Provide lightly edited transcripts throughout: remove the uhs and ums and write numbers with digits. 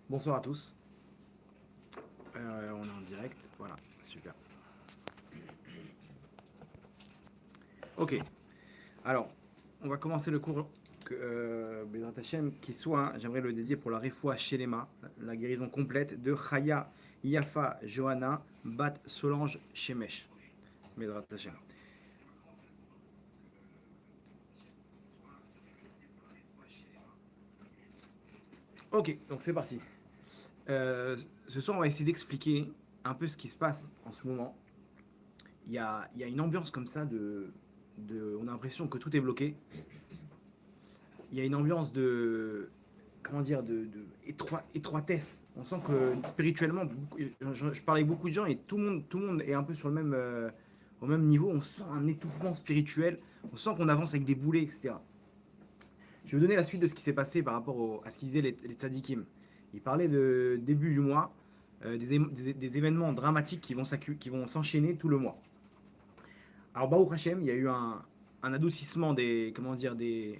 Bonsoir à tous. On est en direct. Voilà, super. Ok. Alors, on va commencer le cours Bezrat Hashem, qui soit, j'aimerais le dédier pour la Refoua Shelema, la guérison complète de Chaya Yafa Johanna Bat Solange Shemesh. Bezrat Hashem. Ok, donc c'est parti. Ce soir, on va essayer d'expliquer un peu ce qui se passe en ce moment. Il y a une ambiance comme ça on a l'impression que tout est bloqué. Il y a une ambiance de, comment dire, étroitesse. On sent que spirituellement, je parle avec beaucoup de gens et tout le monde est un peu sur au même niveau. On sent un étouffement spirituel. On sent qu'on avance avec des boulets, etc. Je vais vous donner la suite de ce qui s'est passé par rapport à ce qu'ils disaient les tzadikim. Ils parlaient de début du mois, des événements dramatiques qui vont s'enchaîner tout le mois. Alors, Baruch Hashem, il y a eu un adoucissement comment dire, des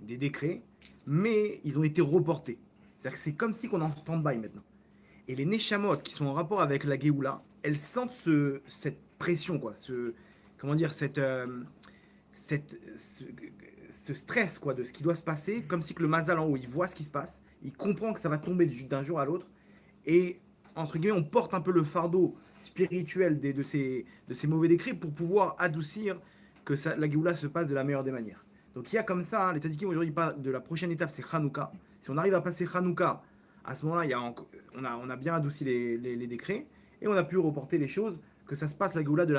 décrets, mais ils ont été reportés. C'est-à-dire que c'est comme si on est en stand-by maintenant. Et les Neshamot qui sont en rapport avec la Géoula, elles sentent cette pression, quoi, comment dire, cette, ce, ce stress, quoi, de ce qui doit se passer, comme si que le Mazal en haut, il voit ce qui se passe, il comprend que ça va tomber d'un jour à l'autre, et entre guillemets, on porte un peu le fardeau spirituel de ces mauvais décrets pour pouvoir adoucir que la Géoula se passe de la meilleure des manières. Donc il y a comme ça, hein, les tzadikim aujourd'hui parlent de la prochaine étape, c'est Hanouka. Si on arrive à passer Hanouka, à ce moment-là, on a bien adouci les décrets et on a pu reporter les choses, que ça se passe la Géoula de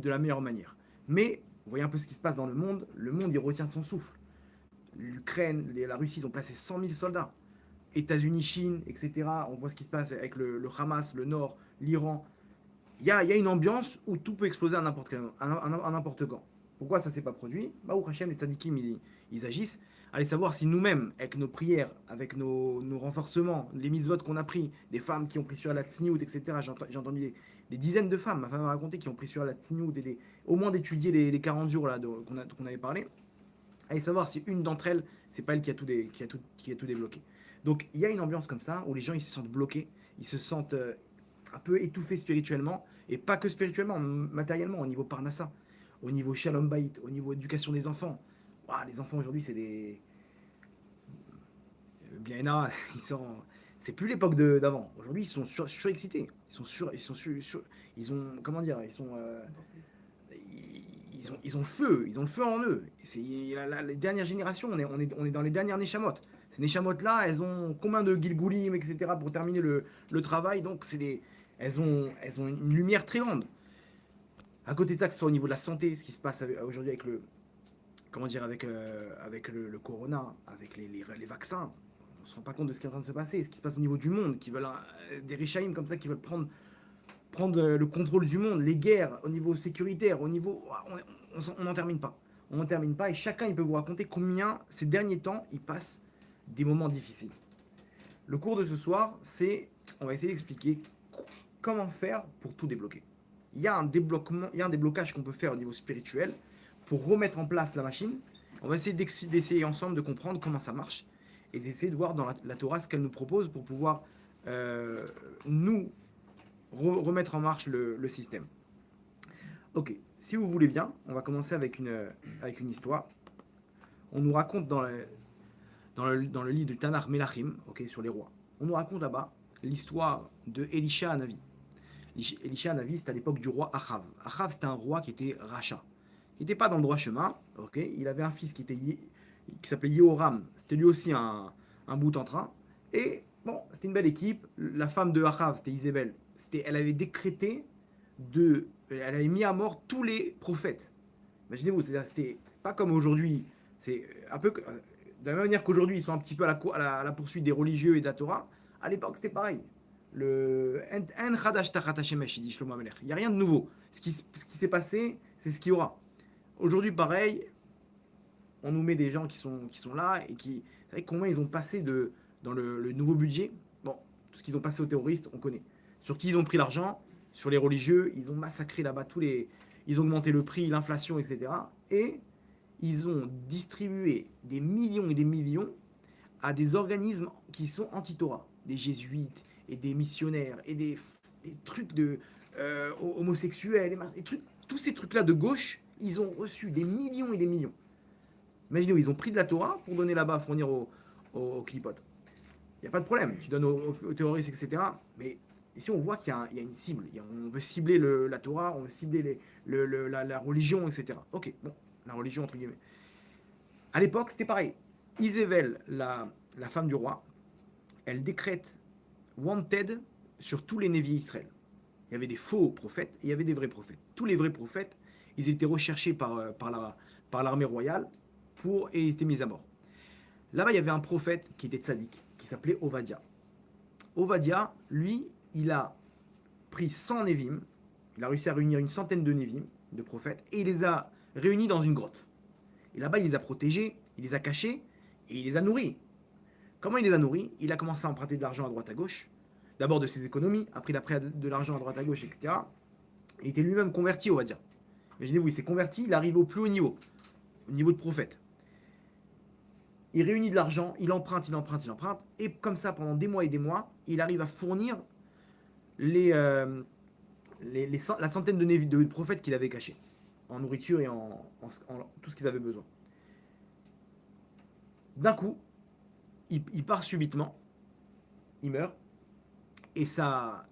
la meilleure manière. Mais vous voyez un peu ce qui se passe dans le monde il retient son souffle. L'Ukraine, la Russie, ils ont placé 100 000 soldats. États-Unis, Chine, etc. On voit ce qui se passe avec le Hamas, le Nord, l'Iran. Il y a une ambiance où tout peut exploser à n'importe quand. Pourquoi ça ne s'est pas produit? Bah, au Hachem, les tzadikim, ils agissent. Allez savoir si nous-mêmes, avec nos prières, avec nos renforcements, les mitzvot qu'on a pris, des femmes qui ont pris sur la tsniout, etc. J'ai entendu des dizaines de femmes, ma femme m'a raconté, qui ont pris sur la tsniout, au moins d'étudier les 40 jours là, qu'on avait parlé. Allez savoir si une d'entre elles, c'est pas elle qui a tout débloqué. Donc il y a une ambiance comme ça où les gens ils se sentent bloqués, ils se sentent un peu étouffés spirituellement, et pas que spirituellement, matériellement, au niveau Parnassa, au niveau Shalom Bayit, au niveau éducation des enfants. Ouah, les enfants aujourd'hui, c'est des. Bien là, ils sont. C'est plus l'époque d'avant. Aujourd'hui, ils sont surexcités. Ils ont. Comment dire? Ils ont le feu en eux. C'est les dernières générations, on est dans les dernières Neshamot. Ces Neshamot-là, elles ont combien de Gilgoulim, etc. pour terminer le travail. Donc, elles ont une lumière très grande. À côté de ça, que ce soit au niveau de la santé, ce qui se passe aujourd'hui avec comment dire, avec le corona, avec les vaccins, on ne se rend pas compte de ce qui est en train de se passer, ce qui se passe au niveau du monde, qui veulent des Rishaïm comme ça, qui veulent prendre le contrôle du monde, les guerres au niveau sécuritaire, au niveau. On n'en termine pas. On n'en termine pas et chacun il peut vous raconter combien ces derniers temps il passe des moments difficiles. Le cours de ce soir, on va essayer d'expliquer comment faire pour tout débloquer. Il y a un déblocage qu'on peut faire au niveau spirituel pour remettre en place la machine. On va essayer d'essayer ensemble de comprendre comment ça marche et d'essayer de voir dans la Torah ce qu'elle nous propose pour pouvoir nous remettre en marche le système. Ok, si vous voulez bien, on va commencer avec une histoire. On nous raconte dans le livre du Tanakh Melachim, ok, sur les rois. On nous raconte là-bas l'histoire de Elisha Hanavi. Elisha Hanavi, c'était à l'époque du roi Achav. Achav, c'était un roi qui était rachat, qui n'était pas dans le droit chemin. Ok, il avait un fils qui s'appelait Yehoram. C'était lui aussi un bout en train. Et bon, c'était une belle équipe. La femme de Achav, c'était Isabelle. Elle avait décrété elle avait mis à mort tous les prophètes. Imaginez-vous, c'était pas comme aujourd'hui. C'est un peu de la même manière qu'aujourd'hui, ils sont un petit peu à la poursuite des religieux et de la Torah. À l'époque, c'était pareil. Il n'y a rien de nouveau. Ce qui s'est passé, c'est ce qu'il y aura. Aujourd'hui, pareil, on nous met des gens qui sont là et qui. Vous savez combien ils ont passé dans le nouveau budget? Bon, tout ce qu'ils ont passé aux terroristes, on connaît. Sur qui ils ont pris l'argent? Sur les religieux, ils ont massacré là-bas Ils ont augmenté le prix, l'inflation, etc. Et ils ont distribué des millions et des millions à des organismes qui sont anti-Torah. des jésuites et des missionnaires et des trucs de homosexuels, des trucs, tous ces trucs-là de gauche, ils ont reçu des millions et des millions. Imaginez, ils ont pris de la Torah pour donner là-bas, fournir aux clipotes. Il n'y a pas de problème, tu donnes aux terroristes, etc. Mais ici, on voit qu'il y a une cible. On veut cibler la Torah, on veut cibler la religion, etc. Ok, bon, la religion, entre guillemets. À l'époque, c'était pareil. Isével, la femme du roi, elle décrète wanted sur tous les Névis Israël. Il y avait des faux prophètes et il y avait des vrais prophètes. Tous les vrais prophètes, ils étaient recherchés par l'armée royale et ils étaient mis à mort. Là-bas, il y avait un prophète qui était tzaddik, qui s'appelait Ovadia. Ovadia, lui, il a pris 100 Névim, il a réussi à réunir une centaine de Névim, de prophètes, et il les a réunis dans une grotte. Et là-bas, il les a protégés, il les a cachés, et il les a nourris. Comment il les a nourris? Il a commencé à emprunter de l'argent à droite à gauche, d'abord de ses économies, après il a pris de l'argent à droite à gauche, etc. Et il était lui-même converti, Ovadia. Imaginez-vous, il s'est converti, il arrive au plus haut niveau de prophète. Il réunit de l'argent, il emprunte, et comme ça, pendant des mois et des mois, il arrive à fournir la centaine de prophètes qu'il avait cachés, en nourriture et en tout ce qu'ils avaient besoin. D'un coup, il part subitement, il meurt, et sa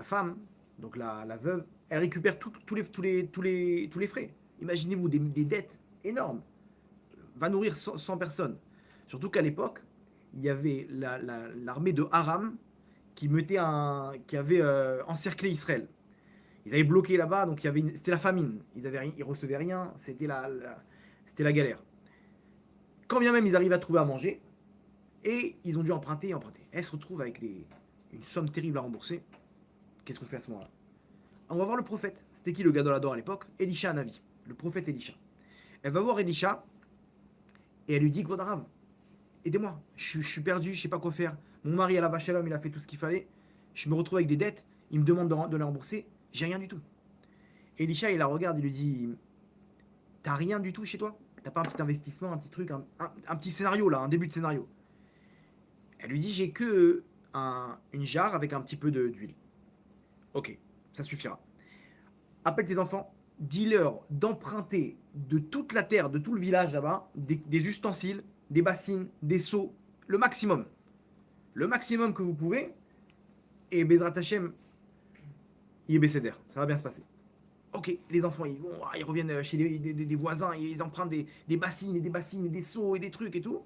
femme, donc la veuve, elle récupère tous les frais. Imaginez-vous des dettes énormes. Va nourrir 100 personnes. Surtout qu'à l'époque, il y avait l'armée de Aram qui avait encerclé Israël. Ils avaient bloqué là-bas, donc c'était la famine. Ils recevaient rien, c'était la galère. Quand bien même ils arrivaient à trouver à manger, et ils ont dû emprunter. Elles se retrouvent avec une somme terrible à rembourser. Qu'est-ce qu'on fait à ce moment-là? On va voir le prophète. C'était qui le Gadolador à l'époque? Elisha Hanavi, le prophète Elisha. Elle va voir Elisha, et elle lui dit, Kvodarav, aidez-moi, je suis perdu, je sais pas quoi faire. Mon mari à la vache à l'homme, il a fait tout ce qu'il fallait. Je me retrouve avec des dettes, il me demande de les rembourser, j'ai rien du tout. Elisha, il la regarde, il lui dit, t'as rien du tout chez toi? T'as pas un petit investissement, un petit truc, un petit scénario là, un début de scénario? Elle lui dit, j'ai que une jarre avec un petit peu d'huile. Ok, ça suffira. Appelle tes enfants, dis-leur d'emprunter de toute la terre, de tout le village là-bas, des ustensiles, des bassines, des seaux, le maximum. Le maximum que vous pouvez, et Bezrat Hashem, il est Besséder, ça va bien se passer. Ok, les enfants, ils reviennent chez des voisins, ils empruntent des bassines et des bassines et des seaux et des trucs et tout.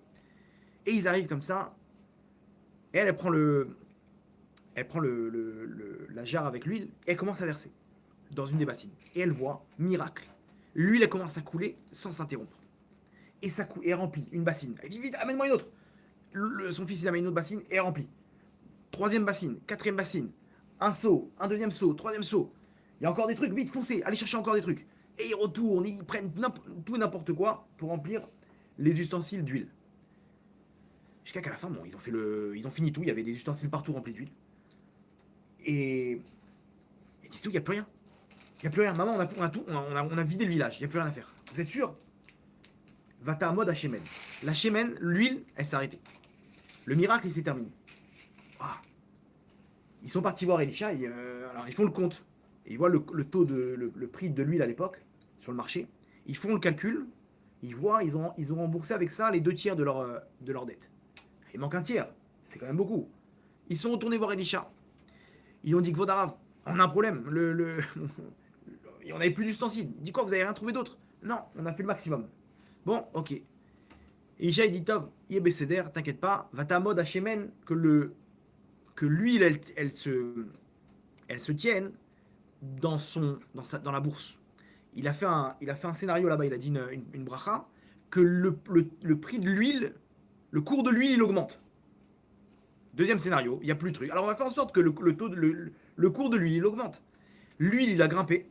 Et ils arrivent comme ça, et elle prend la jarre avec l'huile, et elle commence à verser dans une des bassines. Et elle voit, miracle, l'huile elle commence à couler sans s'interrompre. Et ça coule, et elle remplit une bassine. Elle dit vite, amène-moi une autre. Son fils il amène une autre bassine et elle remplit. Troisième bassine, quatrième bassine, un seau, un deuxième seau, troisième seau. Il y a encore des trucs, vite, foncez, allez chercher encore des trucs. Et ils retournent, ils prennent tout et n'importe quoi pour remplir les ustensiles d'huile. Jusqu'à qu'à la fin, bon, ils ont fini tout, il y avait des ustensiles partout remplis d'huile. Et ils disent tout, il n'y a plus rien. Il n'y a plus rien. Maman, on a vidé le village, il n'y a plus rien à faire. Vous êtes sûr? Va-ta à mode à Shemen. La Shemen, l'huile, elle s'est arrêtée. Le miracle, il s'est terminé. Ah. Ils sont partis voir Elisha, et, alors ils font le compte. Et ils voient le prix de l'huile à l'époque, sur le marché. Ils font le calcul, ils voient, ils ont remboursé avec ça les 2 tiers de leur dette. Il manque un tiers, c'est quand même beaucoup. Ils sont retournés voir Elisha. Ils ont dit que Vodarav, on a un problème, on n'avait plus d'ustensiles. Il dit quoi, vous avez rien trouvé d'autre? Non, on a fait le maximum. Bon, ok. Elisha il dit, Tov, Yébécéder, t'inquiète pas, va ta mode à Shemen, que l'huile, elle se tienne dans la bourse. Il a fait un scénario là-bas, il a dit une bracha, que le prix de l'huile, le cours de l'huile, il augmente. Deuxième scénario, il n'y a plus de truc. Alors on va faire en sorte que le cours de l'huile, il augmente. L'huile, il a grimpé,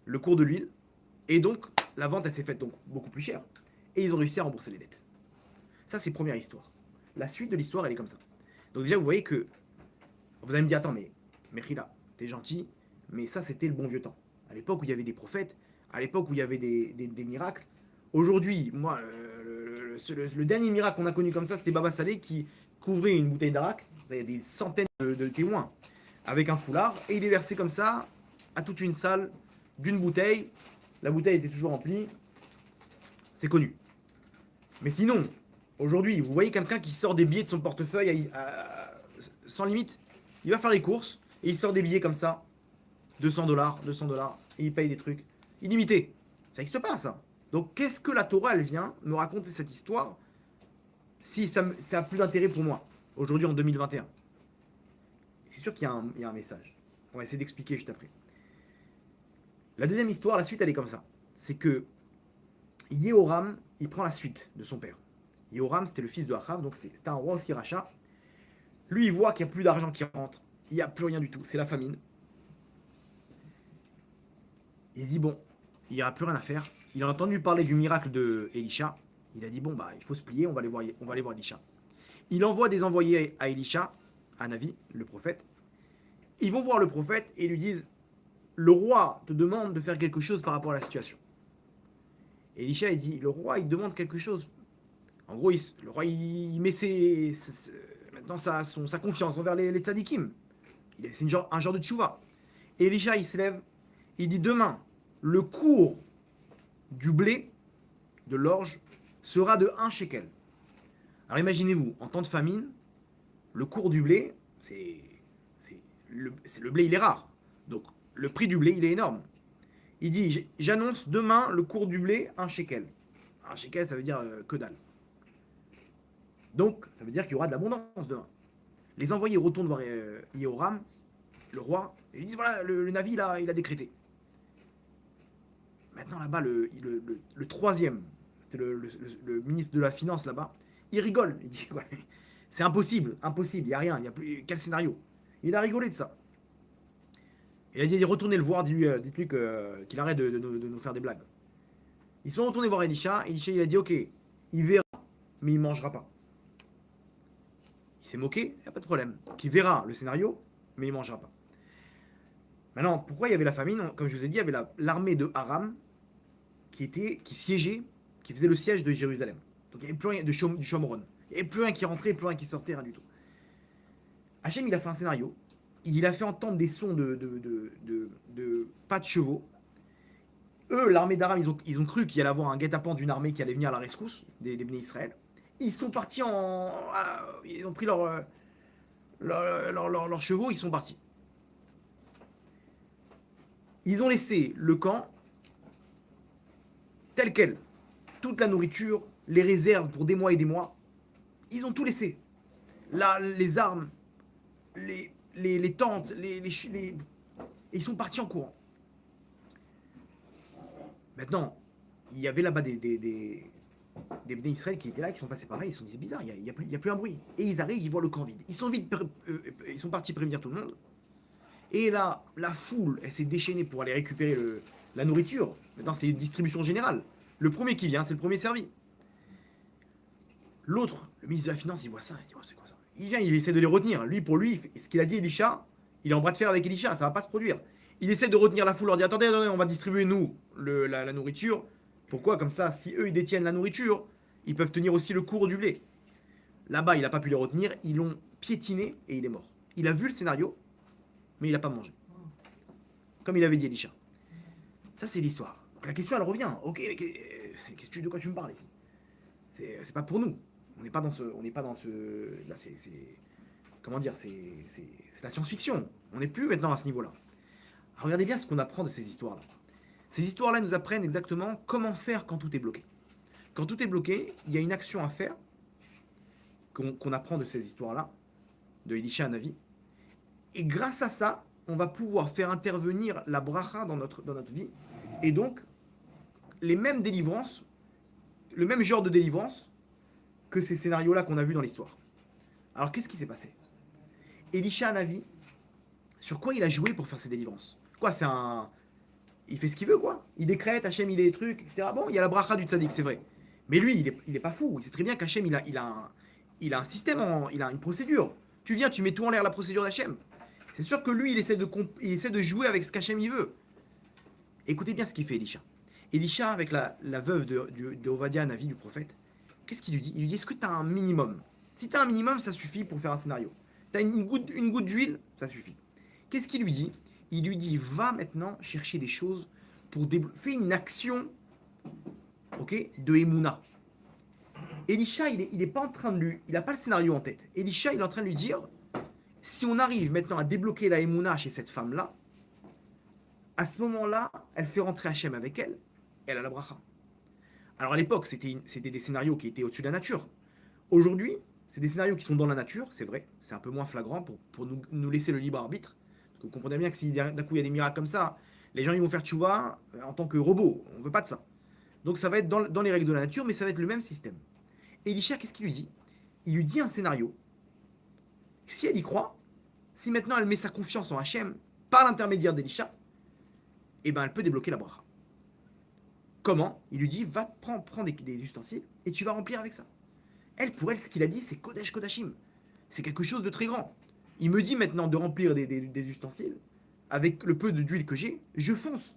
le cours de l'huile, et donc la vente, elle s'est faite donc beaucoup plus chère. Et ils ont réussi à rembourser les dettes. Ça, c'est première histoire. La suite de l'histoire, elle est comme ça. Donc déjà, vous voyez que... Vous allez me dire, attends, mais Mechila, t'es gentil, mais ça, c'était le bon vieux temps. À l'époque où il y avait des prophètes, à l'époque où il y avait des miracles. Aujourd'hui, moi, le dernier miracle qu'on a connu comme ça, c'était Baba Salé qui couvrait une bouteille d'arak, il y a des centaines de témoins, avec un foulard, et il est versé comme ça à toute une salle d'une bouteille. La bouteille était toujours remplie, c'est connu. Mais sinon, aujourd'hui, vous voyez quelqu'un qui sort des billets de son portefeuille sans limite. Il va faire les courses et il sort des billets comme ça, 200 $, 200 $, et il paye des trucs illimités. Ça n'existe pas, ça. Donc, qu'est-ce que la Torah, elle vient me raconter cette histoire si ça a plus d'intérêt pour moi, aujourd'hui en 2021? C'est sûr qu'il y a un message. On va essayer d'expliquer juste après. La deuxième histoire, la suite, elle est comme ça. C'est que Yehoram, il prend la suite de son père. Yehoram, c'était le fils de Achav, donc c'était un roi aussi rachat. Lui, il voit qu'il n'y a plus d'argent qui rentre. Il n'y a plus rien du tout. C'est la famine. Il se dit, bon, il n'y aura plus rien à faire. Il a entendu parler du miracle de Elisha. Il a dit, bon, bah, il faut se plier, on va aller voir Elisha. Il envoie des envoyés à Elisha, à Navi, le prophète. Ils vont voir le prophète et lui disent, le roi te demande de faire quelque chose par rapport à la situation. Elisha, il dit, le roi, il demande quelque chose. En gros, le roi, il met maintenant sa confiance envers les tzadikim. C'est un genre de tchouva. Et Elisha, il se lève, il dit, demain, le cours du blé, de l'orge, sera de 1 shekel. Alors imaginez-vous, en temps de famine, le cours du blé, le blé, il est rare. Donc, le prix du blé, il est énorme. Il dit, j'annonce demain le cours du blé, 1 shekel. 1 shekel, ça veut dire que dalle. Donc, ça veut dire qu'il y aura de l'abondance demain. Les envoyés retournent voir Yehoram, le roi, et ils disent, voilà, le Navi, il a décrété. Maintenant, là-bas, le troisième, c'était le ministre de la Finance, là-bas, il rigole. Il dit, ouais, c'est impossible, il n'y a rien, il n'y a plus, quel scénario? Il a rigolé de ça. Il a dit, retournez le voir, dites-lui qu'il arrête de nous faire des blagues. Ils sont retournés voir Elisha, il a dit, ok, il verra, mais il ne mangera pas. Il s'est moqué, il n'y a pas de problème. Donc il verra le scénario, mais il ne mangera pas. Maintenant, pourquoi il y avait la famine? Comme je vous ai dit, il y avait l'armée de Aram qui siégeait, qui faisait le siège de Jérusalem. Donc il n'y avait plus rien du Shomron. Il n'y avait plus rien qui rentrait, plus rien qui sortait, rien du tout. Hachem, il a fait un scénario. Il a fait entendre des sons de pas de chevaux. Eux, l'armée d'Aram, ils ont cru qu'il y allait avoir un guet-apens d'une armée qui allait venir à la rescousse des Bnei Israël. Ils sont partis ils ont pris leurs chevaux, ils sont partis. Ils ont laissé le camp tel quel. Toute la nourriture, les réserves pour des mois et des mois. Ils ont tout laissé. Là, les armes, les tentes, et ils sont partis en courant. Maintenant, il y avait là-bas des Bnei Israël qui étaient là, qui sont passés pareil, ils se sont dit c'est bizarre, il n'y a plus un bruit. Et ils arrivent, ils voient le camp vide. Ils sont partis prévenir tout le monde. Et là, la foule, elle s'est déchaînée pour aller récupérer la nourriture. Maintenant, c'est une distribution générale. Le premier qui vient, c'est le premier servi. L'autre, le ministre de la Finance, il voit ça, il dit, oh, c'est quoi ça? Il vient, il essaie de les retenir. Pour lui, ce qu'il a dit Elisha, il est en bras de fer avec Elisha, ça va pas se produire. Il essaie de retenir la foule, leur dit, attendez, on va distribuer nous la nourriture. Pourquoi? Comme ça, si eux, ils détiennent la nourriture, ils peuvent tenir aussi le cours du blé. Là-bas, il n'a pas pu les retenir, ils l'ont piétiné et il est mort. Il a vu le scénario, mais il n'a pas mangé. Comme il avait dit Elisha. Ça, c'est l'histoire. Donc la question, elle revient. Ok, mais de quoi tu me parles ici? C'est pas pour nous. On n'est pas dans ce. Là, comment dire? C'est la science-fiction. On n'est plus maintenant à ce niveau-là. Regardez bien ce qu'on apprend de ces histoires-là. Ces histoires-là nous apprennent exactement comment faire quand tout est bloqué. Quand tout est bloqué, il y a une action à faire qu'on apprend de ces histoires-là, de Elisha à Navi. Et grâce à ça, on va pouvoir faire intervenir la bracha dans notre vie. Et donc, les mêmes délivrances, le même genre de délivrance que ces scénarios-là qu'on a vus dans l'histoire. Alors, qu'est-ce qui s'est passé? Elisha Navi, sur quoi il a joué pour faire ses délivrances? Quoi, il fait ce qu'il veut, quoi. Il décrète, Hachem, il a des trucs, etc. Bon, il y a la bracha du tzaddik, c'est vrai. Mais lui, il est pas fou. Il sait très bien qu'Hachem, il a un système, il a une procédure. Tu viens, tu mets tout en l'air, la procédure d'Hachem. C'est sûr que lui, il essaie de jouer avec ce qu'Hachem, il veut. Écoutez bien ce qu'il fait, Elisha. Elisha, avec la veuve de Ovadia, Navi, du prophète, qu'est-ce qu'il lui dit? Il lui dit, est-ce que tu as un minimum? Si tu as un minimum, ça suffit pour faire un scénario. Tu as une goutte d'huile, ça suffit. Qu'est-ce qu'il lui dit? Il lui dit, va maintenant chercher des choses pour débloquer. Fais une action, ok, de Emouna. Elisha, il est pas en train de lui. Il n'a pas le scénario en tête. Elisha, il est en train de lui dire, si on arrive maintenant à débloquer la Emouna chez cette femme-là, à ce moment-là, elle fait rentrer Hachem avec elle, elle a la bracha. Alors à l'époque, c'était des scénarios qui étaient au-dessus de la nature. Aujourd'hui, c'est des scénarios qui sont dans la nature, c'est vrai, c'est un peu moins flagrant pour nous laisser le libre arbitre. Parce que vous comprenez bien que si d'un coup il y a des miracles comme ça, les gens ils vont faire tchouva en tant que robot. On veut pas de ça. Donc ça va être dans les règles de la nature, mais ça va être le même système. Elisha, qu'est-ce qu'il lui dit? Il lui dit un scénario. Si elle y croit, si maintenant elle met sa confiance en Hachem par l'intermédiaire d'Elisha, eh ben elle peut débloquer la bracha. Comment? Il lui dit, va prendre des ustensiles et tu vas remplir avec ça. Pour elle, ce qu'il a dit, c'est Kodesh Kodashim. C'est quelque chose de très grand. Il me dit maintenant de remplir des ustensiles. Avec le peu d'huile que j'ai, je fonce.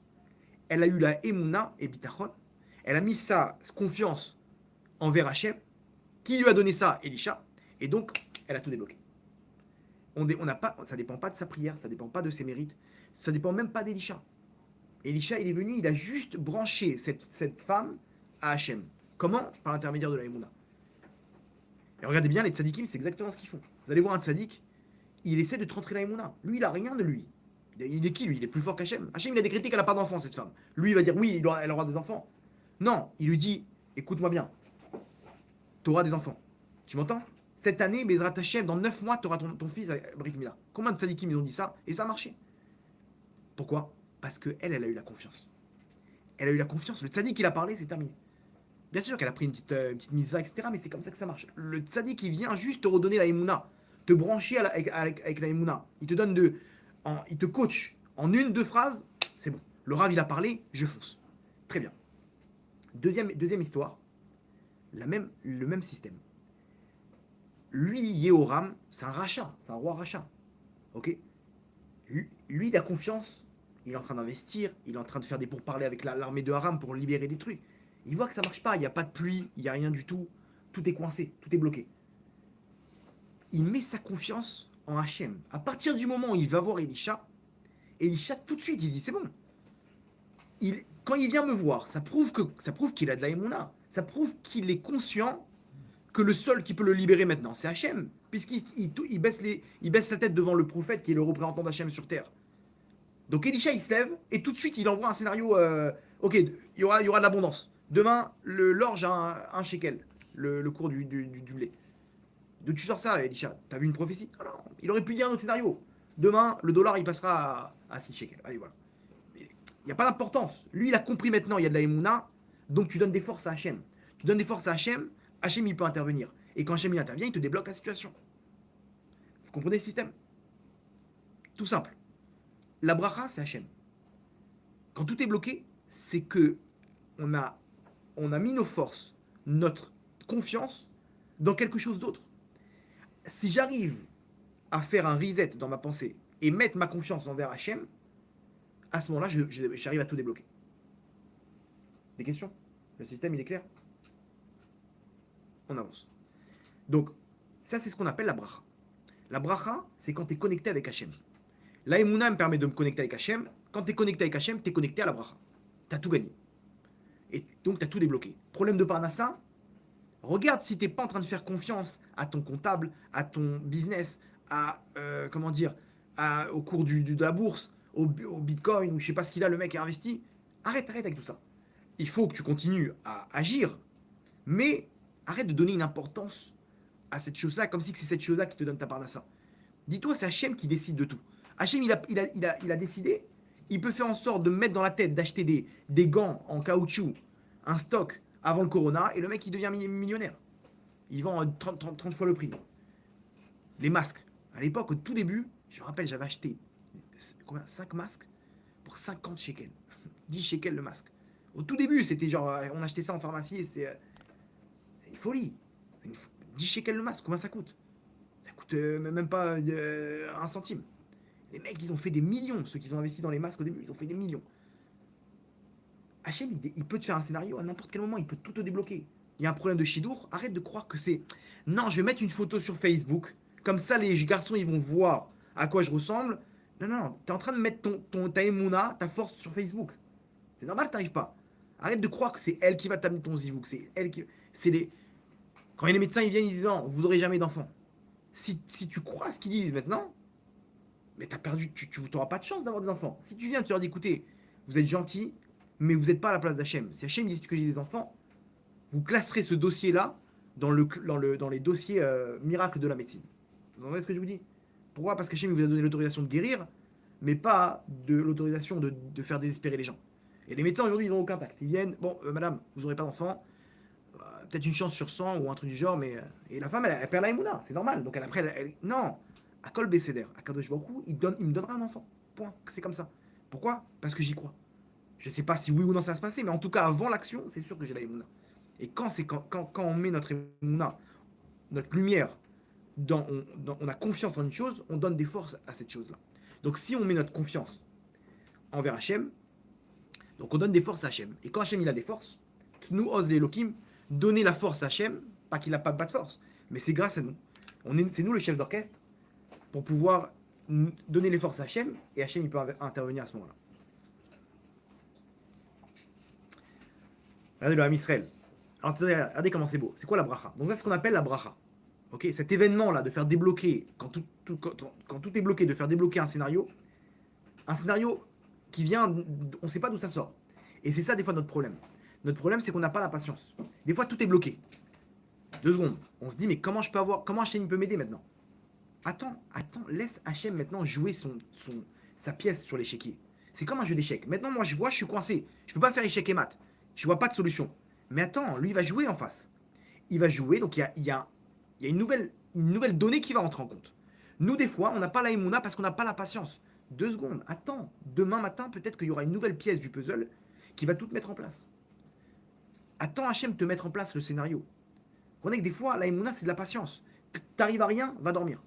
Elle a eu la Emouna et Bitachon. Elle a mis sa confiance envers Hachem. Qui lui a donné ça? Elisha. Et donc, elle a tout débloqué. On n'a pas, ça ne dépend pas de sa prière, ça ne dépend pas de ses mérites. Ça ne dépend même pas d'Elisha. Elisha, il est venu, il a juste branché cette femme à Hachem. Comment? Par l'intermédiaire de la Emouna. Et regardez bien, les tzadikim, c'est exactement ce qu'ils font. Vous allez voir un tzadik, il essaie de te rentrer la Emouna. Lui, il a rien de lui. Il est qui, lui? Il est plus fort qu'Hachem. Hachem, il a décrété qu'elle n'a pas d'enfant, cette femme. Lui, il va dire, oui, elle aura des enfants. Non, il lui dit, écoute-moi bien, tu auras des enfants. Tu m'entends? Cette année, Bezrat Hachem, dans 9 mois, tu auras ton fils à Brit Mila. Combien de tzadikim, ils ont dit ça? Et ça a marché. Pourquoi? Parce qu'elle, elle a eu la confiance. Elle a eu la confiance. Le tzadik, il a parlé, c'est terminé. Bien sûr qu'elle a pris une petite misa, etc. Mais c'est comme ça que ça marche. Le tzaddik, il vient juste te redonner la Emouna. Te brancher avec la Emouna. Il te donne il te coach en une, deux phrases. C'est bon. Le Rav, il a parlé, je fonce. Très bien. Deuxième histoire. Le même système. Lui, Yehoram, c'est un rachat. C'est un roi rachat. Ok? Lui, il a confiance. Il est en train d'investir. Il est en train de faire des pourparlers avec l'armée de Haram pour libérer des trucs. Il voit que ça marche pas, il n'y a pas de pluie, il n'y a rien du tout, tout est coincé, tout est bloqué. Il met sa confiance en Hachem. À partir du moment où il va voir Elisha tout de suite, il dit c'est bon. Quand il vient me voir, ça prouve qu'il a de la émouna. Ça prouve qu'il est conscient que le seul qui peut le libérer maintenant, c'est Hachem. Puisqu'il baisse la tête devant le prophète qui est le représentant d'Hachem sur terre. Donc Elisha, il se lève et tout de suite, il envoie un scénario. Ok, il y aura de l'abondance. Demain, l'orge a un shekel, le cours du blé. D'où tu sors ça, Elisha? T'as vu une prophétie? Non, non, il aurait pu dire un autre scénario. Demain, le dollar, il passera à 6 shekels. Allez, voilà. Il n'y a pas d'importance. Lui, il a compris maintenant, il y a de la émouna, donc tu donnes des forces à Hachem. Tu donnes des forces à Hachem, Hachem, il peut intervenir. Et quand Hachem, il intervient, il te débloque la situation. Vous comprenez le système? Tout simple. La bracha, c'est Hachem. Quand tout est bloqué, c'est que on a mis nos forces, notre confiance dans quelque chose d'autre. Si j'arrive à faire un reset dans ma pensée et mettre ma confiance envers Hachem, à ce moment-là, j'arrive à tout débloquer. Des questions? Le système, il est clair? On avance. Donc, ça, c'est ce qu'on appelle la bracha. La bracha, c'est quand tu es connecté avec Hachem. La Emouna me permet de me connecter avec Hachem. Quand tu es connecté avec Hachem, tu es connecté à la bracha. Tu as tout gagné. Et donc, tu as tout débloqué. Problème de Parnassa, regarde si tu n'es pas en train de faire confiance à ton comptable, à ton business, au cours de la bourse, au bitcoin, ou je sais pas ce qu'il a, le mec a investi. Arrête avec tout ça. Il faut que tu continues à agir, mais arrête de donner une importance à cette chose-là, comme si c'est cette chose-là qui te donne ta Parnassa. Dis-toi, c'est Hachem qui décide de tout. Hachem, il a décidé, il peut faire en sorte de me mettre dans la tête d'acheter des gants en caoutchouc, un stock avant le corona, et le mec, il devient millionnaire. Il vend 30 fois le prix. Les masques. À l'époque, au tout début, je me rappelle, j'avais acheté 5 masques pour 50 shekels. 10 shekels le masque. Au tout début, c'était genre, on achetait ça en pharmacie, et c'est une folie. 10 shekels le masque, combien ça coûte? Ça coûte même pas 1 centime. Les mecs, ils ont fait des millions. Ceux qui ont investi dans les masques au début, ils ont fait des millions. Hachem, il peut te faire un scénario à n'importe quel moment, il peut tout te débloquer. il y a un problème de chidour, arrête de croire que c'est... Non, je vais mettre une photo sur Facebook, comme ça les garçons ils vont voir à quoi je ressemble. Non, non, tu es en train de mettre ta émouna, ta force sur Facebook. C'est normal que t'arrives pas. Arrête de croire que c'est elle qui va t'amener ton zivouk, c'est elle qui... C'est les... Quand les médecins ils viennent, ils disent non, vous n'aurez jamais d'enfant. Si tu crois à ce qu'ils disent maintenant, mais t'as perdu, tu n'auras pas de chance d'avoir des enfants. Si tu viens, tu leur dis écoutez, vous êtes gentils, mais vous n'êtes pas à la place d'Hachem. Si Hachem dit que j'ai des enfants, vous classerez ce dossier-là dans les dossiers miracles de la médecine. Vous entendez ce que je vous dis? Pourquoi? Parce qu'Hachem vous a donné l'autorisation de guérir, mais pas de l'autorisation de faire désespérer les gens. Et les médecins aujourd'hui, ils n'ont aucun tact. Ils viennent, bon, madame, vous n'aurez pas d'enfant, peut-être une chance sur 100 ou un truc du genre, mais. Et la femme, elle perd la émouna, c'est normal. Donc après, non, à Kol Besséder, à Kadosh Baruch Hu, il me donnera un enfant. Point. C'est comme ça. Pourquoi? Parce que j'y crois. Je sais pas si oui ou non ça va se passer, mais en tout cas, avant l'action, c'est sûr que j'ai la émouna. Et quand on met notre émouna, notre lumière, on a confiance en une chose, on donne des forces à cette chose-là. Donc si on met notre confiance envers Hachem, donc on donne des forces à Hachem. Et quand Hachem il a des forces, nous ose les Elohim donner la force à Hachem, pas qu'il n'a pas de force, mais c'est grâce à nous. C'est nous le chef d'orchestre pour pouvoir donner les forces à Hachem, et Hachem il peut intervenir à ce moment-là. Regardez le Ham Israël. Alors regardez comment c'est beau. C'est quoi la bracha? Donc ça c'est ce qu'on appelle la bracha. Ok, cet événement-là de faire débloquer, quand tout est bloqué, de faire débloquer un scénario qui vient, on ne sait pas d'où ça sort. Et c'est ça des fois notre problème. Notre problème c'est qu'on n'a pas la patience. Des fois tout est bloqué. 2 secondes. On se dit mais comment Hachem peut m'aider maintenant? Attends, laisse Hachem maintenant jouer sa pièce sur l'échiquier. C'est comme un jeu d'échecs. Maintenant moi je vois, je suis coincé. Je peux pas faire échec et mat. Je vois pas de solution. Mais attends, lui il va jouer en face. Il va jouer, donc il y a une nouvelle donnée qui va rentrer en compte. Nous, des fois, on n'a pas la émouna parce qu'on n'a pas la patience. 2 secondes, attends. Demain matin, peut-être qu'il y aura une nouvelle pièce du puzzle qui va tout mettre en place. Attends Hachem te mettre en place le scénario. On est que des fois, la émouna, c'est de la patience. T'arrives à rien, va dormir.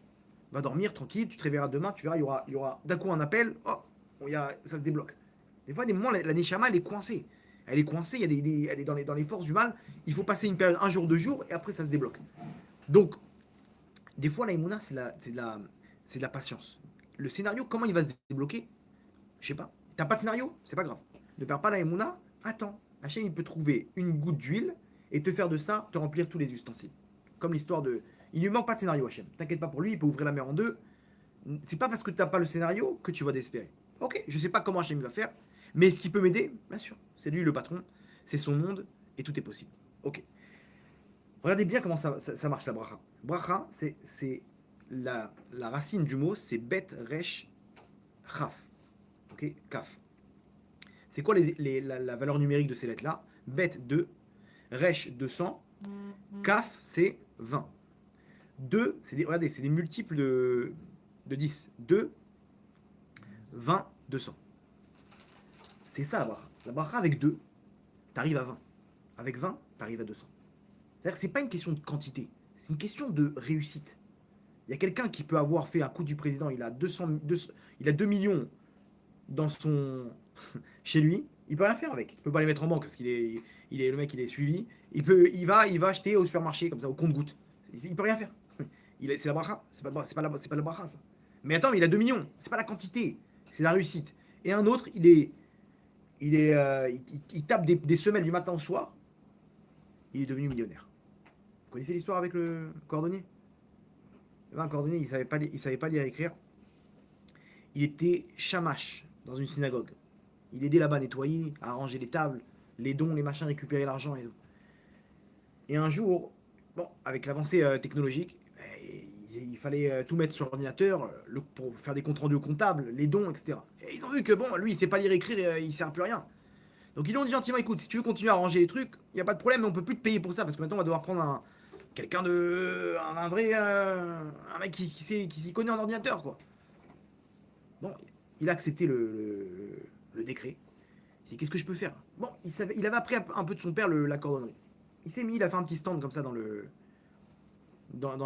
Va dormir, tranquille, tu te réveilleras demain, tu verras, il y aura d'un coup un appel, oh, ça se débloque. Des fois, des moments, la Neshama, elle est coincée. Elle est coincée, elle est dans les forces du mal. Il faut passer une période, 1 jour, 2 jours, et après, ça se débloque. Donc, des fois, la Emouna, c'est de la patience. Le scénario, comment il va se débloquer? Je sais pas. T'as pas de scénario? C'est pas grave. Ne perds pas la Emouna, attends. Hachem, il peut trouver une goutte d'huile et te faire de ça, te remplir tous les ustensiles. Comme l'histoire de... Il lui manque pas de scénario, Hachem. T'inquiète pas pour lui, il peut ouvrir la mer en deux. C'est pas parce que t'as pas le scénario que tu vas désespérer. Ok, je sais pas comment Hachem va faire, mais ce qui peut m'aider, bien sûr, c'est lui le patron, c'est son monde, et tout est possible. Ok. Regardez bien comment ça marche la bracha. Bracha, c'est la racine du mot, c'est bet, resh, chaf. Ok, kaf. C'est quoi la valeur numérique de ces lettres-là? Bet 2, resh 200, kaf c'est 20. 2, regardez, c'est des multiples de 10. 2, 20, 200. C'est ça la bracha. La bracha avec 2, t'arrives à 20. Avec 20, t'arrives à 200. C'est-à-dire que c'est pas une question de quantité, c'est une question de réussite. Il y a quelqu'un qui peut avoir fait un coup du président, il a 2 millions dans chez lui, il peut rien faire avec. Il peut pas les mettre en banque parce le mec il est suivi. Il va acheter au supermarché comme ça au compte-gouttes. Il peut rien faire. C'est la bracha, c'est pas la bracha ça. Mais attends, mais il a 2 millions, c'est pas la quantité, c'est la réussite. Et un autre, il tape des semelles du matin au soir, il est devenu millionnaire. Vous connaissez l'histoire avec le cordonnier? Un cordonnier, il savait pas lire et écrire. Il était chamash dans une synagogue. Il aidait là-bas à nettoyer, à arranger les tables, les dons, les machins, récupérer l'argent et tout. Et un jour, bon, avec l'avancée technologique, il fallait tout mettre sur l'ordinateur pour faire des comptes rendus comptables, les dons, etc. Et ils ont vu que bon, lui, il sait pas lire et écrire, il sert à plus rien. Donc ils lui ont dit gentiment, écoute, si tu veux continuer à arranger les trucs, il n'y a pas de problème, mais on peut plus te payer pour ça, parce que maintenant on va devoir prendre quelqu'un un vrai, un mec qui s'y connaît en ordinateur, quoi. Bon, il a accepté le décret. Il dit, qu'est-ce que je peux faire? Bon, il avait appris un peu de son père la cordonnerie. Il a fait un petit stand comme ça dans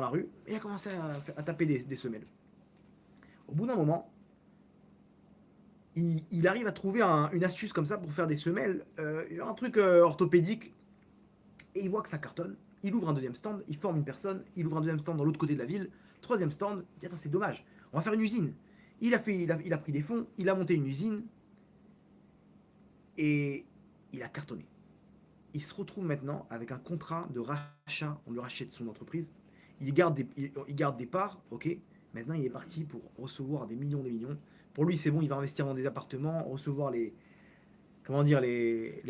la rue, et il a commencé à taper des semelles. Au bout d'un moment, il arrive à trouver une astuce comme ça pour faire des semelles, un truc orthopédique Et il voit que ça cartonne. Il ouvre un deuxième stand, il forme une personne, il ouvre un deuxième stand dans l'autre côté de la ville, troisième stand, il dit attends c'est dommage, on va faire une usine. Il a pris des fonds, il a monté une usine et il a cartonné. Il se retrouve maintenant avec un contrat de rachat, on lui rachète son entreprise, il garde des parts, ok. Maintenant il est parti pour recevoir des millions, des millions. Pour lui c'est bon, il va investir dans des appartements, recevoir les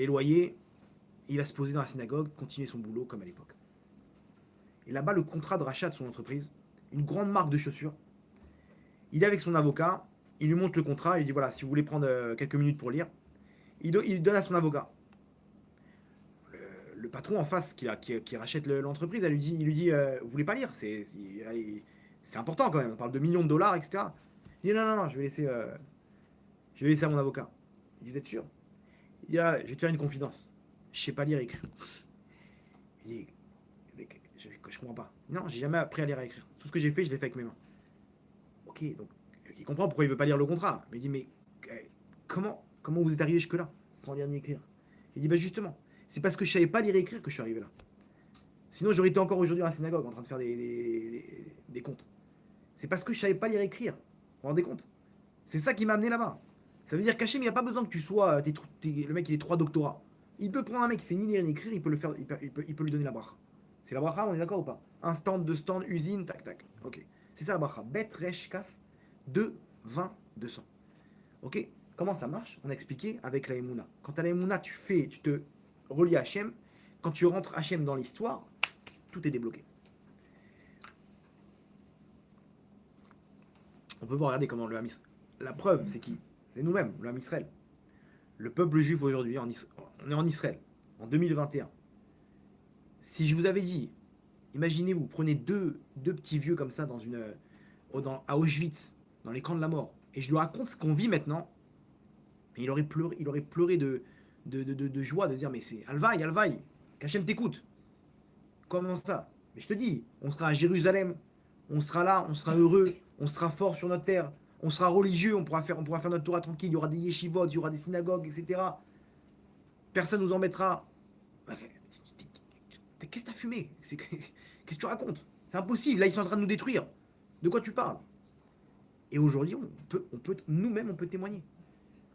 loyers, il va se poser dans la synagogue, continuer son boulot comme à l'époque. Et là-bas, le contrat de rachat de son entreprise, une grande marque de chaussures, il est avec son avocat, il lui montre le contrat, il lui dit voilà, si vous voulez prendre quelques minutes pour lire, il donne à son avocat. Le patron en face qui rachète l'entreprise, il lui dit vous voulez pas lire, c'est important quand même, on parle de millions de dollars, etc. Il dit non, je vais laisser à mon avocat. Il dit vous êtes sûr? Il dit je vais te faire une confidence, je sais pas lire et écrire. Il dit je comprends pas. Non, j'ai jamais appris à lire et à écrire. Tout ce que j'ai fait, je l'ai fait avec mes mains. Ok, donc il comprend pourquoi il veut pas lire le contrat. Mais il dit mais comment vous êtes arrivé jusque là sans lire ni écrire? Il dit bah justement, c'est parce que je savais pas lire et écrire que je suis arrivé là. Sinon j'aurais été encore aujourd'hui à la synagogue en train de faire des comptes. C'est parce que je savais pas lire et écrire. Vous vous rendez compte? C'est ça qui m'a amené là-bas. Ça veut dire qu'Hachem, il n'y a pas besoin que tu sois. Le mec, il est 3 doctorats. Il peut prendre un mec qui sait ni lire ni écrire, il peut le faire, il peut lui donner la bracha. C'est la bracha, on est d'accord ou pas? Un stand, deux stands, usine, tac, tac. Ok. C'est ça la bracha. Bet, resh, kaf, 2, 20, 200. Ok. Comment ça marche? On a expliqué avec la Emouna. Quand tu as la Emouna, tu te relis à Hachem. Quand tu rentres Hachem dans l'histoire, tout est débloqué. On peut voir, regardez comment le Ham Israël. La preuve, c'est qui? C'est nous-mêmes, le Ham Israël. Le peuple juif aujourd'hui, on est en Israël, en 2021. Si je vous avais dit, imaginez, vous prenez deux petits vieux comme ça à Auschwitz, dans les camps de la mort, et je lui raconte ce qu'on vit maintenant, et il aurait pleuré de joie, de dire mais c'est Alvaï, qu'Hachem t'écoute. Comment ça? Mais je te dis, on sera à Jérusalem, on sera là, on sera heureux, on sera fort sur notre terre, on sera religieux, on pourra faire notre Torah tranquille, il y aura des yeshivot, il y aura des synagogues, etc. Personne nous embêtera. Qu'est-ce que t'as fumé? Qu'est-ce que tu racontes? C'est impossible, là ils sont en train de nous détruire. De quoi tu parles? Et aujourd'hui, nous-mêmes, on peut témoigner.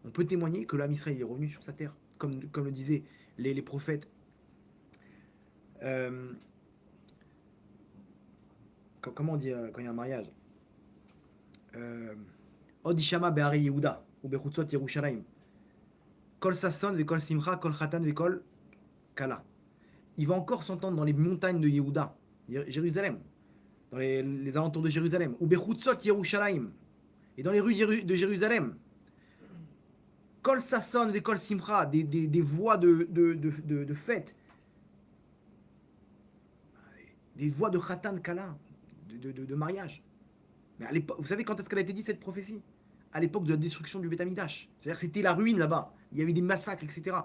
On peut témoigner que l'âme Israël est revenu sur sa terre, comme le disaient les prophètes. Comment on dit quand il y a un mariage? Odishama Be'ari Yehuda ou Bechutzot Yerushalayim. Kol Sasson ve Kol Simcha, Kol Khatan ve Kol Kala. Il va encore s'entendre dans les montagnes de Yehuda, Jérusalem, dans les alentours de Jérusalem, ou Bechutzot Yerushalayim, et dans les rues de Jérusalem. Kol Sasson ve Kol Simcha, des voix de fête, des voix de Khatan Kala, de mariage. Mais à l'époque, vous savez quand est-ce qu'elle a été dit cette prophétie? À l'époque de la destruction du Beth Amikdash. C'est-à-dire que c'était la ruine là-bas. Il y avait des massacres, etc.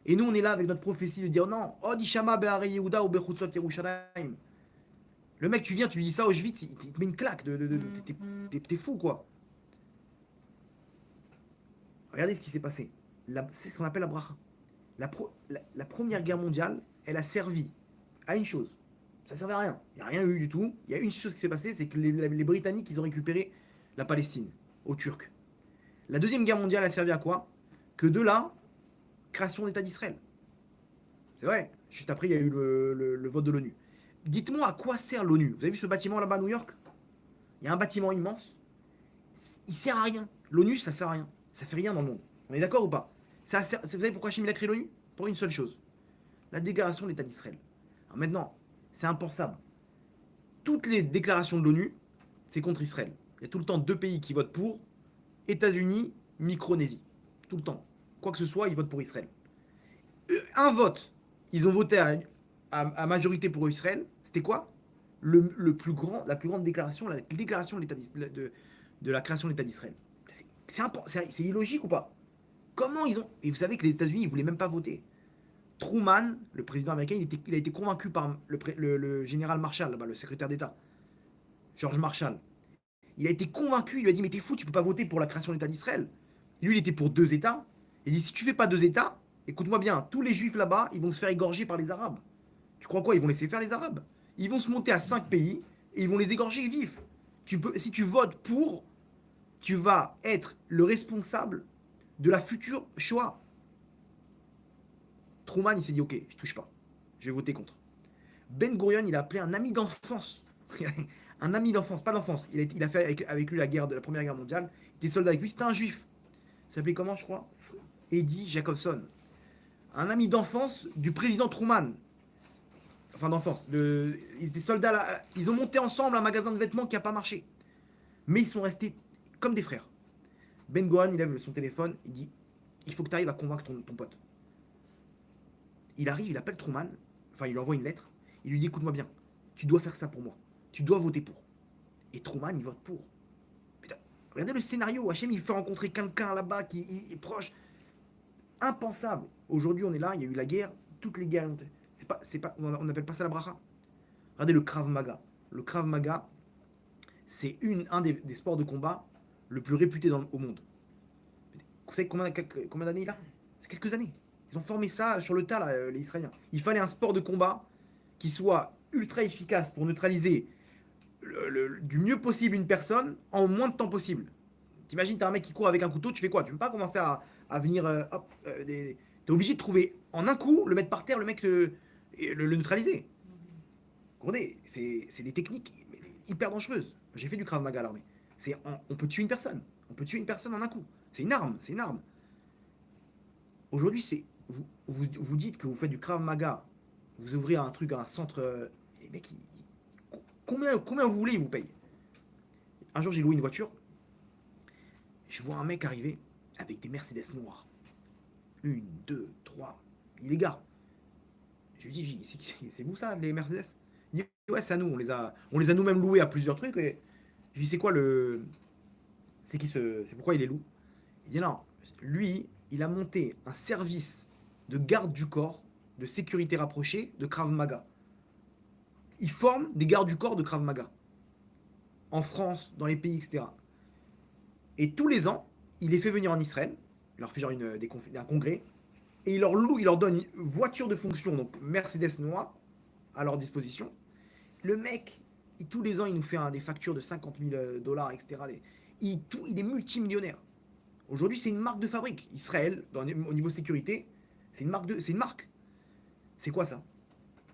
Et nous, on est là avec notre prophétie de dire non, Odishama Be'are Yehuda ou Bechutzot Yerushalayim. Le mec, tu viens, tu lui dis ça au Auschwitz, il te met une claque. T'es fou, quoi. Regardez ce qui s'est passé. C'est ce qu'on appelle la bracha. La Première Guerre mondiale, elle a servi à une chose. Ça ne servait à rien. Il n'y a rien eu du tout. Il y a une chose qui s'est passée, c'est que les Britanniques, ils ont récupéré la Palestine aux Turcs. La Deuxième Guerre mondiale a servi à quoi? Que de là, création d'État d'Israël. C'est vrai. Juste après, il y a eu le vote de l'ONU. Dites-moi à quoi sert l'ONU? Vous avez vu ce bâtiment là-bas à New York? Il y a un bâtiment immense. Il sert à rien. L'ONU, ça sert à rien. Ça fait rien dans le monde. On est d'accord ou pas? Vous savez pourquoi Hachem a créé l'ONU? Pour une seule chose. La déclaration de l'État d'Israël. Alors maintenant, c'est impensable. Toutes les déclarations de l'ONU, c'est contre Israël. Il y a tout le temps 2 pays qui votent pour, États-Unis, Micronésie. Tout le temps. Quoi que ce soit, ils votent pour Israël. Un vote, ils ont voté à majorité pour Israël. C'était quoi? La plus grande déclaration, la déclaration de la création de l'État d'Israël. C'est illogique ou pas? Comment ils ont... Et vous savez que les États-Unis, ils ne voulaient même pas voter. Truman, le président américain, il a été convaincu par le général Marshall, là-bas, le secrétaire d'État, George Marshall. Il a été convaincu, il lui a dit mais t'es fou, tu peux pas voter pour la création de l'État d'Israël. Lui, il était pour 2 États. Il dit si tu fais pas 2 États, écoute-moi bien, tous les Juifs là-bas, ils vont se faire égorger par les Arabes. Tu crois quoi? Ils vont laisser faire les Arabes? Ils vont se monter à 5 pays et ils vont les égorger vifs. Si tu votes pour, tu vas être le responsable de la future Shoah. Truman, il s'est dit, ok, je touche pas. Je vais voter contre. Ben Gurion, il a appelé un ami d'enfance. Un ami d'enfance, pas d'enfance. Il a fait avec lui la Première Guerre mondiale. Il était soldat avec lui, c'était un juif. Il s'appelait comment, je crois? Eddie Jacobson. Un ami d'enfance du président Truman. Enfin, d'enfance. Ils étaient soldats là. Ils ont monté ensemble un magasin de vêtements qui n'a pas marché. Mais ils sont restés comme des frères. Ben Gurion, il lève son téléphone, il dit, il faut que tu arrives à convaincre ton pote. Il arrive, il appelle Truman, enfin il lui envoie une lettre, il lui dit écoute-moi bien, tu dois faire ça pour moi, tu dois voter pour. Et Truman, il vote pour. Putain, regardez le scénario, Hachem, il fait rencontrer quelqu'un là-bas qui est proche. Impensable. Aujourd'hui, on est là, il y a eu la guerre, toutes les guerres. On n'appelle pas ça la bracha. Regardez le Krav Maga. Le Krav Maga, c'est un des sports de combat le plus réputé au monde. Vous savez combien d'années il a? C'est quelques années. Ils ont formé ça sur le tas, là, les Israéliens. Il fallait un sport de combat qui soit ultra efficace pour neutraliser du mieux possible une personne en moins de temps possible. T'imagines, t'as un mec qui court avec un couteau, tu fais quoi? Tu peux pas commencer à venir. T'es obligé de trouver en un coup, le mettre par terre, le mec le neutraliser. Vous comprenez? C'est des techniques hyper dangereuses. J'ai fait du Krav Maga à l'armée. On peut tuer une personne. On peut tuer une personne en un coup. C'est une arme, c'est une arme. Aujourd'hui, vous dites que vous faites du Krav Maga, vous ouvrez un truc, un centre. Les mecs, combien vous voulez, ils vous payent. Un jour, j'ai loué une voiture. Je vois un mec arriver avec des Mercedes noires. Une, deux, trois. Il les gare. Je lui dis, c'est vous ça, les Mercedes? Il dit, ouais, c'est à nous. On les a nous-mêmes loués à plusieurs trucs. Et je lui dis, c'est quoi le. C'est pourquoi il les loue? Il dit, non, lui, il a monté un service de garde du corps, de sécurité rapprochée, de Krav Maga. Il forme des gardes du corps de Krav Maga. En France, dans les pays, etc. Et tous les ans, il les fait venir en Israël. Il leur fait genre un congrès. Et il leur donne une voiture de fonction, donc Mercedes noire, à leur disposition. Le mec, tous les ans, il nous fait des factures de 50 000 dollars, etc. Il est multimillionnaire. Aujourd'hui, c'est une marque de fabrique. Israël, au niveau sécurité, c'est une marque. C'est quoi ça?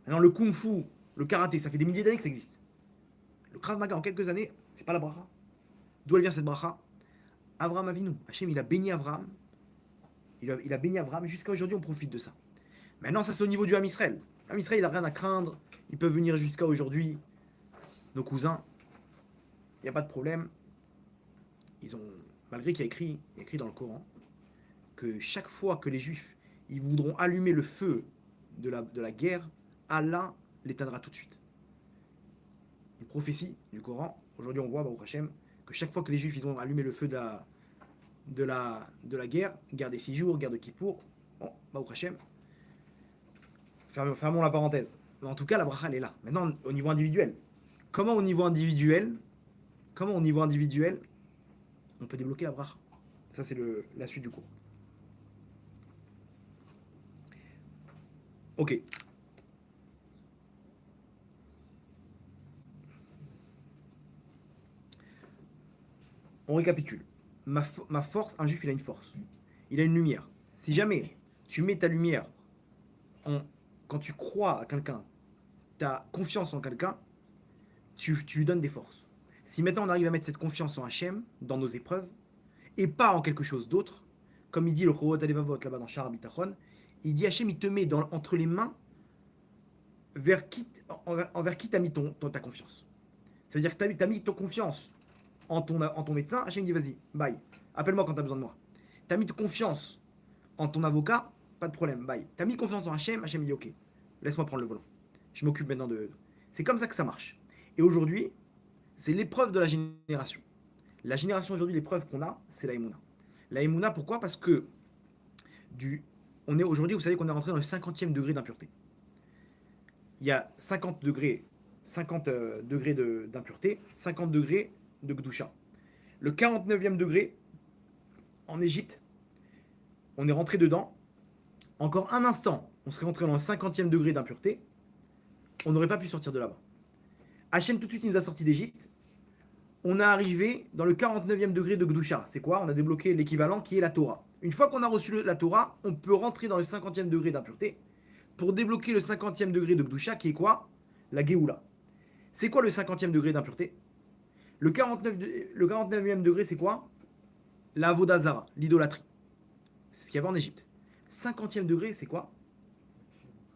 Alors, le kung fu, le karaté, ça fait des milliers d'années que ça existe. Le Krav Maga, en quelques années, c'est pas la bracha. D'où elle vient cette bracha? Avraham Avinu. Hachem, il a béni Avraham. Il a béni Avraham. Jusqu'à aujourd'hui, on profite de ça. Maintenant, ça, c'est au niveau du Ham Israël. Ham Israël, il n'a rien à craindre. Ils peuvent venir jusqu'à aujourd'hui. Nos cousins, il n'y a pas de problème. Malgré qu'il y a écrit dans le Coran que chaque fois que les Juifs ils voudront allumer le feu de la guerre, Allah l'éteindra tout de suite. Une prophétie du Coran. Aujourd'hui, on voit, Baruch Hashem, que chaque fois que les Juifs ils vont allumer le feu de la guerre des 6 jours, guerre de Kippour, bon, Baruch Hashem, fermons la parenthèse. Mais en tout cas, la bracha, elle est là. Maintenant, au niveau individuel. Comment au niveau individuel, on peut débloquer la bracha? Ça, c'est la suite du cours. Ok. On récapitule. Ma force, un juif, il a une force. Il a une lumière. Si jamais tu mets ta lumière quand tu crois à quelqu'un, tu as confiance en quelqu'un, tu lui donnes des forces. Si maintenant on arrive à mettre cette confiance en Hachem, dans nos épreuves, et pas en quelque chose d'autre, comme il dit le Chorot Alevavot là-bas dans Shar Bitachon, il dit Hachem, il te met entre les mains envers qui tu as mis ta confiance. Ça veut dire que tu as mis ton confiance en ton médecin, Hachem dit vas-y, bye, appelle-moi quand tu as besoin de moi. Tu as mis ta confiance en ton avocat, pas de problème, bye. Tu as mis confiance en Hachem, Hachem dit ok, laisse-moi prendre le volant. Je m'occupe maintenant de. C'est comme ça que ça marche. Et aujourd'hui, c'est l'épreuve de la génération. La génération aujourd'hui, l'épreuve qu'on a, c'est la Emouna. La Emouna, pourquoi? Parce que on est aujourd'hui, vous savez qu'on est rentré dans le 50e degré d'impureté. Il y a 50 degrés d'impureté, 50 degrés de Gdusha. Le 49e degré, en Égypte, on est rentré dedans. Encore un instant, on serait rentré dans le 50e degré d'impureté. on n'aurait pas pu sortir de là-bas. Hachem tout de suite il nous a sortis d'Égypte. On est arrivé dans le 49e degré de Gdusha. C'est quoi? On a débloqué l'équivalent qui est la Torah. Une fois qu'on a reçu la Torah, on peut rentrer dans le 50e degré d'impureté pour débloquer le 50e degré de Gdusha qui est quoi? La Géoula. C'est quoi le 50e degré d'impureté? Le 49e degré, c'est quoi? La Avodazara, l'idolâtrie. C'est ce qu'il y avait en Égypte. 50e degré, c'est quoi?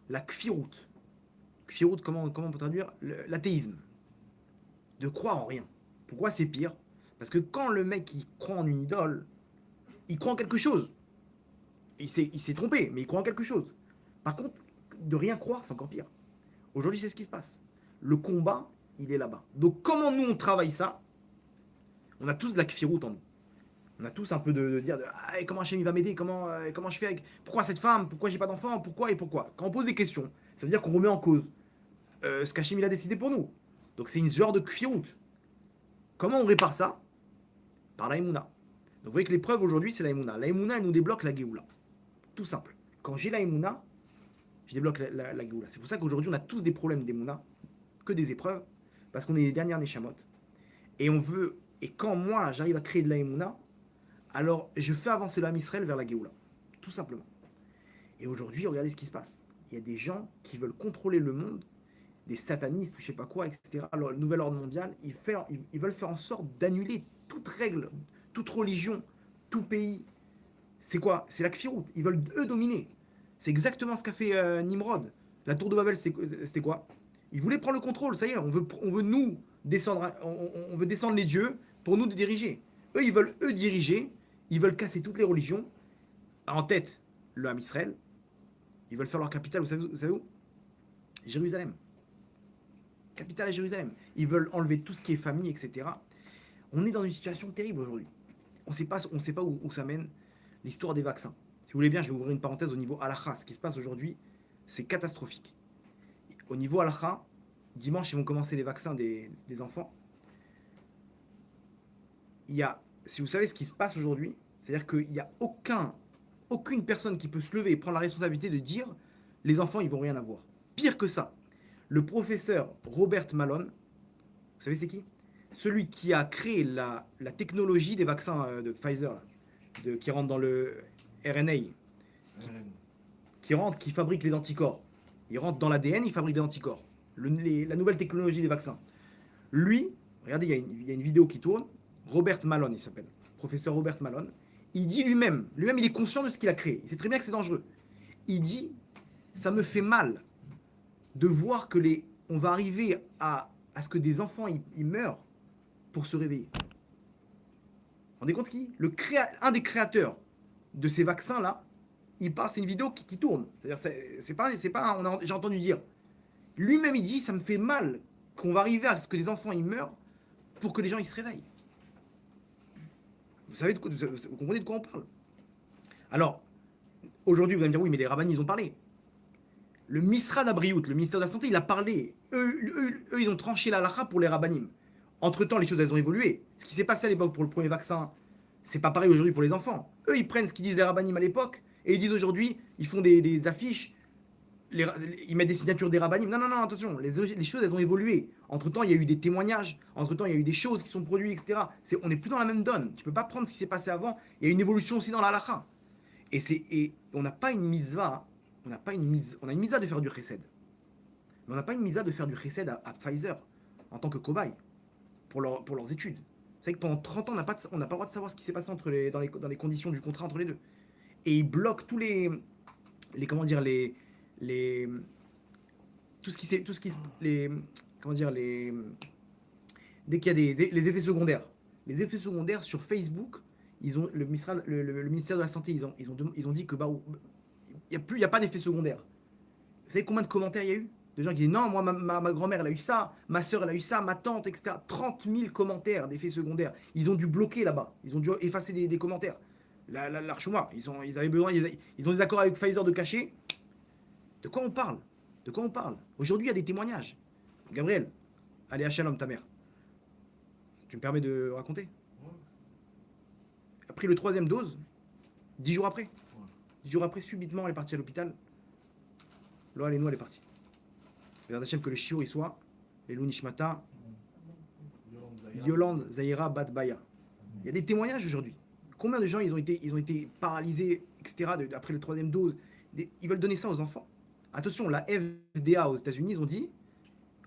La Kfirut. Kfirut, comment on peut traduire? L'athéisme. De croire en rien. Pourquoi c'est pire? Parce que quand le mec il croit en une idole, il croit en quelque chose. Il s'est trompé, mais il croit en quelque chose. Par contre, de rien croire, c'est encore pire. Aujourd'hui, c'est ce qui se passe. Le combat, il est là-bas. Donc, comment nous, on travaille ça? On a tous de la kfiroute en nous. On a tous un peu de dire ah, comment Hachem il va m'aider, comment je fais avec. Pourquoi cette femme? Pourquoi j'ai pas d'enfant? Pourquoi et pourquoi? Quand on pose des questions, ça veut dire qu'on remet en cause ce qu'Hachem il a décidé pour nous. Donc, c'est une genre de kfiroute. Comment on répare ça? Par la Emouna. Donc, vous voyez que l'épreuve aujourd'hui, c'est la Emouna. La Emouna, elle nous débloque la Géoula. Tout simple. Quand j'ai la Emouna, je débloque la Géoula. C'est pour ça qu'aujourd'hui, on a tous des problèmes d'Emouna, que des épreuves, parce qu'on est les dernières Neshamot. Et on veut, et quand moi, j'arrive à créer de la Emouna, alors je fais avancer l'âme Israël vers la Géoula. Tout simplement. Et aujourd'hui, regardez ce qui se passe. Il y a des gens qui veulent contrôler le monde, des satanistes, je sais pas quoi, etc. Alors, le nouvel ordre mondial, ils veulent faire en sorte d'annuler toute règle, toute religion, tout pays. C'est quoi? C'est la Kfirout. Ils veulent eux dominer. C'est exactement ce qu'a fait Nimrod. La tour de Babel, c'était quoi? Ils voulaient prendre le contrôle, ça y est, on veut nous descendre, on veut descendre les dieux pour nous diriger. Eux, ils veulent eux diriger, ils veulent casser toutes les religions. En tête, le Ham Israël. Ils veulent faire leur capitale, vous savez où? Jérusalem. Capitale à Jérusalem. Ils veulent enlever tout ce qui est famille, etc. On est dans une situation terrible aujourd'hui. On ne sait pas où ça mène l'histoire des vaccins. Si vous voulez bien, je vais ouvrir une parenthèse au niveau halakha. Ce qui se passe aujourd'hui, c'est catastrophique. Au niveau halakha, dimanche, ils vont commencer les vaccins des enfants. Si vous savez ce qui se passe aujourd'hui, c'est-à-dire qu'il n'y a aucune personne qui peut se lever et prendre la responsabilité de dire les enfants, ils vont rien avoir. Pire que ça, le professeur Robert Malone, vous savez c'est qui? Celui qui a créé la technologie des vaccins de Pfizer, là, qui rentre dans le RNA, qui fabrique les anticorps. Il rentre dans l'ADN, il fabrique des anticorps. La nouvelle technologie des vaccins. Lui, regardez, il y a une vidéo qui tourne. Robert Malone, il s'appelle. Professeur Robert Malone. Il dit lui-même, il est conscient de ce qu'il a créé. Il sait très bien que c'est dangereux. Il dit, ça me fait mal de voir que on va arriver à ce que des enfants ils meurent pour se réveiller. Vous vous rendez compte ce qu'il dit? Un des créateurs de ces vaccins-là, il parle, c'est une vidéo qui tourne. C'est-à-dire, j'ai entendu dire. Lui-même, il dit, ça me fait mal qu'on va arriver à ce que des enfants ils meurent pour que les gens ils se réveillent. Vous comprenez de quoi on parle? Alors, aujourd'hui, vous allez me dire, oui, mais les rabbins, ils ont parlé. Le Misrad Abriout, le ministère de la Santé, il a parlé. Eux, ils ont tranché la halakha pour les rabbanim. Entre-temps, les choses, elles ont évolué. Ce qui s'est passé à l'époque pour le premier vaccin, c'est pas pareil aujourd'hui pour les enfants. Eux, ils prennent ce qu'ils disent les rabbanim à l'époque, et ils disent aujourd'hui, ils font des affiches, ils mettent des signatures des rabbanim. Non, attention, les choses, elles ont évolué. Entre-temps, il y a eu des témoignages, entre-temps, il y a eu des choses qui sont produites, etc. On n'est plus dans la même donne. Tu peux pas prendre ce qui s'est passé avant. Il y a une évolution aussi dans la halakha. Et on n'a pas une mitzvah, on a une mitzvah de faire du chesed. Mais on n'a pas une mitzvah de faire du chesed à Pfizer en tant que cobaye pour leurs études. C'est vrai que pendant 30 ans, on n'a pas le droit de savoir ce qui s'est passé dans les conditions du contrat entre les deux. Et ils bloquent tous comment dire, tout ce qui comment dire, dès qu'il y a les effets secondaires. Les effets secondaires sur Facebook, le ministère de la Santé, ils ont dit que il n'y a pas d'effet secondaire. Vous savez combien de commentaires il y a eu? De gens qui disent non, moi ma grand-mère elle a eu ça, ma soeur elle a eu ça, ma tante, etc. 30 000 commentaires d'effets secondaires. Ils ont dû bloquer là-bas. Ils ont dû effacer des commentaires. L'archoumois, ils avaient besoin, ils ont des accords avec Pfizer de cacher. De quoi on parle? Aujourd'hui, il y a des témoignages. Gabriel, allez à Shalom, ta mère. Tu me permets de raconter? A pris le 3e dose, 10 jours après. 10 jours après, subitement, elle est partie à l'hôpital. Là, elle est partie. Vers Hachem, que le shiur il soit, les Nishmata, Yolande Zahira. Yolande Zahira Bat Baya. Il y a des témoignages aujourd'hui. Combien de gens ils ont été paralysés, etc., après le troisième dose. Ils veulent donner ça aux enfants. Attention, la FDA aux États-Unis, ils ont dit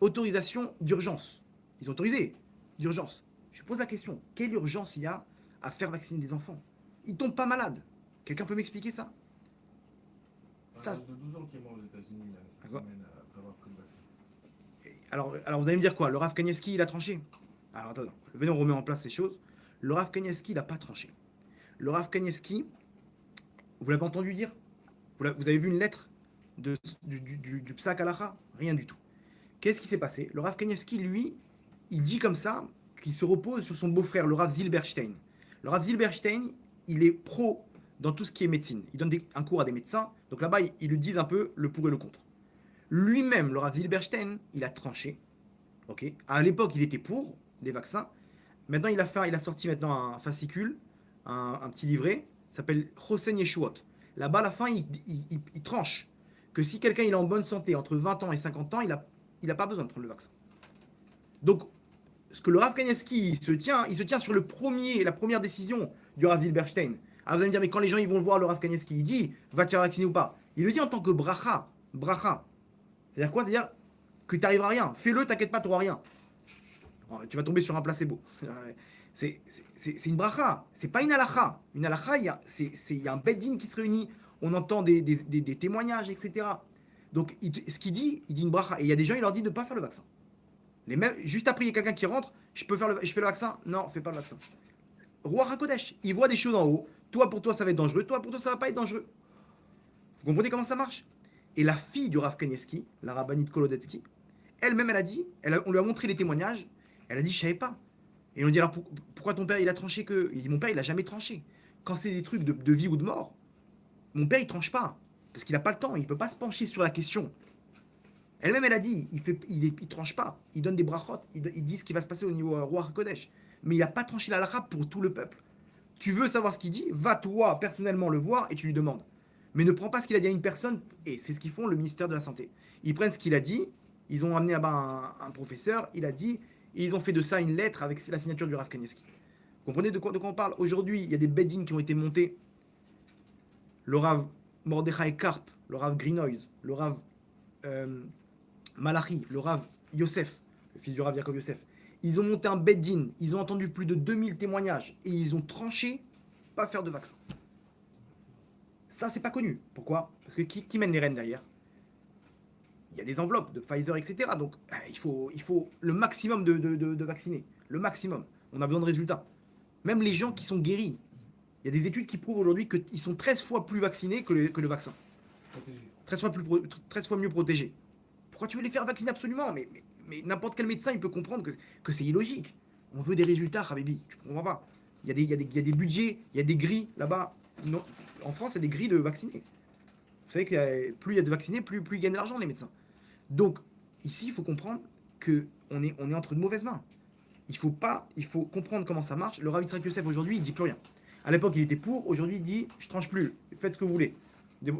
autorisation d'urgence. Ils ont autorisé d'urgence. Je pose la question, quelle urgence il y a à faire vacciner des enfants? Ils tombent pas malades. Quelqu'un peut m'expliquer ça? Un Ça. âge de 12 ans qui est mort aux États-Unis là, cette D'accord. semaine après avoir pris le vaccin. Alors vous allez me dire quoi? Le Rav Kanievski, il a tranché? Alors attends, venez, on remet en place les choses. Le Rav Kanievski, il n'a pas tranché. Le Rav Kanievski, vous l'avez entendu dire? Vous avez vu une lettre du Psak Halacha? Rien du tout. Qu'est-ce qui s'est passé? Le Rav Kanievski, lui, il dit comme ça qu'il se repose sur son beau-frère, le Rav Zilberstein. Le Rav Zilberstein, il est pro dans tout ce qui est médecine. Il donne un cours à des médecins. Donc là-bas, ils lui disent un peu le pour et le contre. Lui-même, le Rav Zilberstein, il a tranché. Okay. À l'époque, il était pour les vaccins. Maintenant, il a sorti maintenant un fascicule, un petit livret, s'appelle Chosen Yeshuot. Là-bas, à la fin, il tranche que si quelqu'un il est en bonne santé entre 20 ans et 50 ans, il a pas besoin de prendre le vaccin. Donc, ce que le Rav Kanievski il se tient sur la première décision du Rav Zilberstein. Alors vous allez me dire, mais quand les gens ils vont le voir, le Rav Kanievski, il dit, va te faire vacciner ou pas? Il le dit en tant que bracha. Bracha. C'est-à-dire quoi? C'est-à-dire que tu n'arriveras à rien. Fais-le, t'inquiète pas, tu n'auras rien. Tu vas tomber sur un placebo. C'est une bracha. C'est pas une halacha. Une halacha, il y a un beddin qui se réunit. On entend des témoignages, etc. Donc, ce qu'il dit, il dit une bracha. Et il y a des gens, il leur dit de ne pas faire le vaccin. Juste après, il y a quelqu'un qui rentre. Je fais le vaccin? Non, fais pas le vaccin. Roi HaKodesh, il voit des choses en haut. Toi, pour toi, ça va être dangereux. Toi, pour toi, ça va pas être dangereux. Vous comprenez comment ça marche? Et la fille du Rav Kanievski, la rabbinite Kolodetsky, elle-même, elle a dit, on lui a montré les témoignages, elle a dit, je savais pas. Et on dit, alors pourquoi ton père, il a tranché que... Il dit, mon père, il a jamais tranché. Quand c'est des trucs de vie ou de mort, mon père, il tranche pas. Parce qu'il n'a pas le temps, il peut pas se pencher sur la question. Elle-même, elle a dit, il tranche pas. Il donne des brachot, il dit ce qui va se passer au niveau roi Kodesh. Mais il n'a pas tranché la halakha pour tout le peuple. Tu veux savoir ce qu'il dit, va toi, personnellement, le voir et tu lui demandes. Mais ne prends pas ce qu'il a dit à une personne, et c'est ce qu'ils font le ministère de la Santé. Ils prennent ce qu'il a dit, ils ont amené un professeur, il a dit, et ils ont fait de ça une lettre avec la signature du Rav Kanievski. Vous comprenez de quoi on parle? Aujourd'hui, il y a des beddines qui ont été montés. Le Rav Mordechai Karp, le Rav Grinoise, le Rav Malachi, le Rav Yosef, le fils du Rav Yaakov Yosef. Ils ont monté un beddin, ils ont entendu plus de 2000 témoignages, et ils ont tranché pas faire de vaccin. Ça, c'est pas connu. Pourquoi? Parce que qui mène les rênes derrière? Il y a des enveloppes de Pfizer, etc. Donc, il faut le maximum de vacciner. Le maximum. On a besoin de résultats. Même les gens qui sont guéris, il y a des études qui prouvent aujourd'hui qu'ils sont 13 fois plus vaccinés que le vaccin. Protégé. 13 fois mieux protégés. Pourquoi tu veux les faire vacciner absolument? Mais n'importe quel médecin, il peut comprendre que c'est illogique. On veut des résultats, Habibi. Tu comprends pas? Il y a des budgets, il y a des grilles là-bas. Non. En France, il y a des grilles de vaccinés. Vous savez que plus il y a de vaccinés, plus ils gagnent de l'argent, les médecins. Donc, ici, il faut comprendre qu'on est entre de mauvaises mains. Il faut comprendre comment ça marche. Le Rav Yitzhak Yosef, aujourd'hui, il dit plus rien. À l'époque, il était pour. Aujourd'hui, il dit, je tranche plus. Faites ce que vous voulez.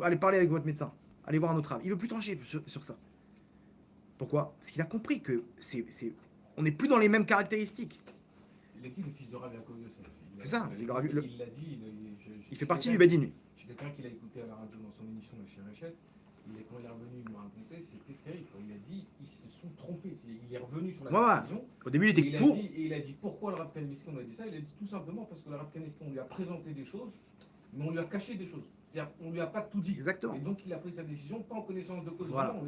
Allez parler avec votre médecin. Allez voir un autre Rav. Il veut plus trancher sur ça. Pourquoi? Parce qu'il a compris que on n'est plus dans les mêmes caractéristiques. Il est qui le fils de Rav Yaakov Yosef? C'est ça. Il l'a dit. Il fait partie du Bedin, lui. J'ai quelqu'un qui l'a écouté à la radio dans son émission de chez Réchette. Quand il est revenu me raconter, c'était terrible. Il a dit ils se sont trompés. Il est revenu sur la décision. Au début, il était pour. Et il a dit pourquoi le Rav Kanievski on a dit ça? Il a dit tout simplement parce que le Rav Kanievski on lui a présenté des choses, mais on lui a caché des choses. C'est-à-dire on lui a pas tout dit. Exactement. Et donc il a pris sa décision pas en connaissance de cause. Voilà. On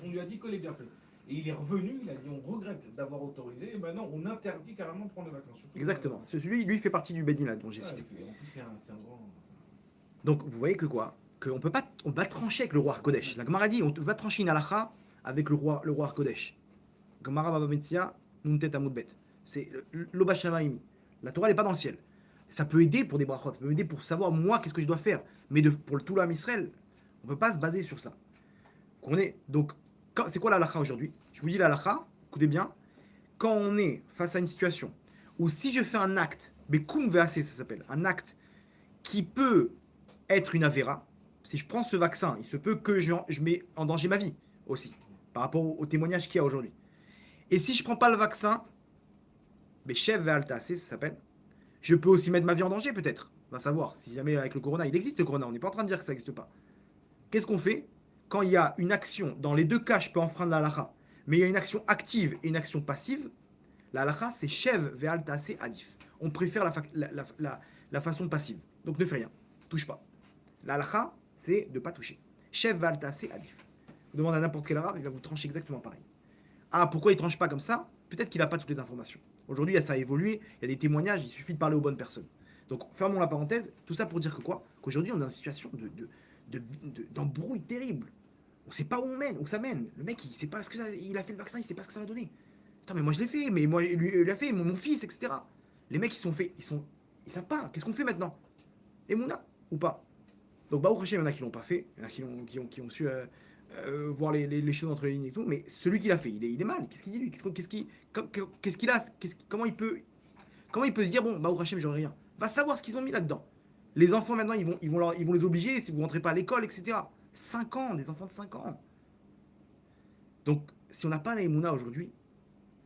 lui a dit que les bienfaits. Et il est revenu, il a dit on regrette d'avoir autorisé, et maintenant on interdit carrément de prendre le vaccin. Exactement. Lui, fait partie du Bedin là dont j'ai cité. En plus, c'est un grand. Donc, vous voyez que quoi? Qu'on peut pas trancher avec le roi Kodesh. La Gemara dit on ne peut pas trancher une halakha avec le roi Kodesh. Gemara Baba Metzia, Nuntet Amudbet. C'est l'Obashamaimi. La Torah n'est pas dans le ciel. Ça peut aider pour des brachot, ça peut aider pour savoir moi qu'est-ce que je dois faire. Mais pour le Toulam Israël, on ne peut pas se baser sur ça. Vous comprenez? Donc, c'est quoi la halakha aujourd'hui? Je vous dis la halakha, écoutez bien. Quand on est face à une situation où si je fais un acte, Bekum VAC ça s'appelle, un acte qui peut être une avéra, si je prends ce vaccin, il se peut que je mets en danger ma vie aussi. par rapport au témoignage qu'il y a aujourd'hui. Et si je prends pas le vaccin, mais chef Valtacé, ça s'appelle, je peux aussi mettre ma vie en danger peut-être. On va savoir, si jamais avec le corona, il existe le corona, on n'est pas en train de dire que ça n'existe pas. Qu'est-ce qu'on fait quand il y a une action, dans les deux cas, je peux enfreindre la halakha, mais il y a une action active et une action passive, la halakha, c'est chev ve'altase adif. On préfère la façon passive. Donc ne fais rien, touche pas. La halakha, c'est de ne pas toucher. Chev ve'altase adif. Vous demandez à n'importe quel arabe, il va vous trancher exactement pareil. Ah, pourquoi il ne tranche pas comme ça? Peut-être qu'il n'a pas toutes les informations. Aujourd'hui, ça a évolué, il y a des témoignages, il suffit de parler aux bonnes personnes. Donc fermons la parenthèse, tout ça pour dire que quoi? Qu'aujourd'hui, on est dans une situation d'embrouille terrible. On ne sait pas où on mène, où ça mène. Le mec, il sait pas ce que ça, il a fait le vaccin, il ne sait pas ce que ça va donner. Attends, mais moi je l'ai fait, mais moi lui il l'a fait, mon fils, etc. Les mecs, ils savent pas. Qu'est-ce qu'on fait maintenant? Et Mouna ou pas? Donc bah au Hachem, il y en a qui l'ont pas fait, il y en a qui ont su voir les choses entre les lignes et tout. Mais celui qui l'a fait, il est mal. Qu'est-ce qu'il dit lui? Qu'est-ce qu'il a? Comment il peut se dire bon bah au Hachem, j'aurai rien? Va savoir ce qu'ils ont mis là-dedans. Les enfants maintenant, ils vont les obliger si vous rentrez pas à l'école, etc. 5 ans, des enfants de 5 ans. Donc, si on n'a pas la Emouna aujourd'hui,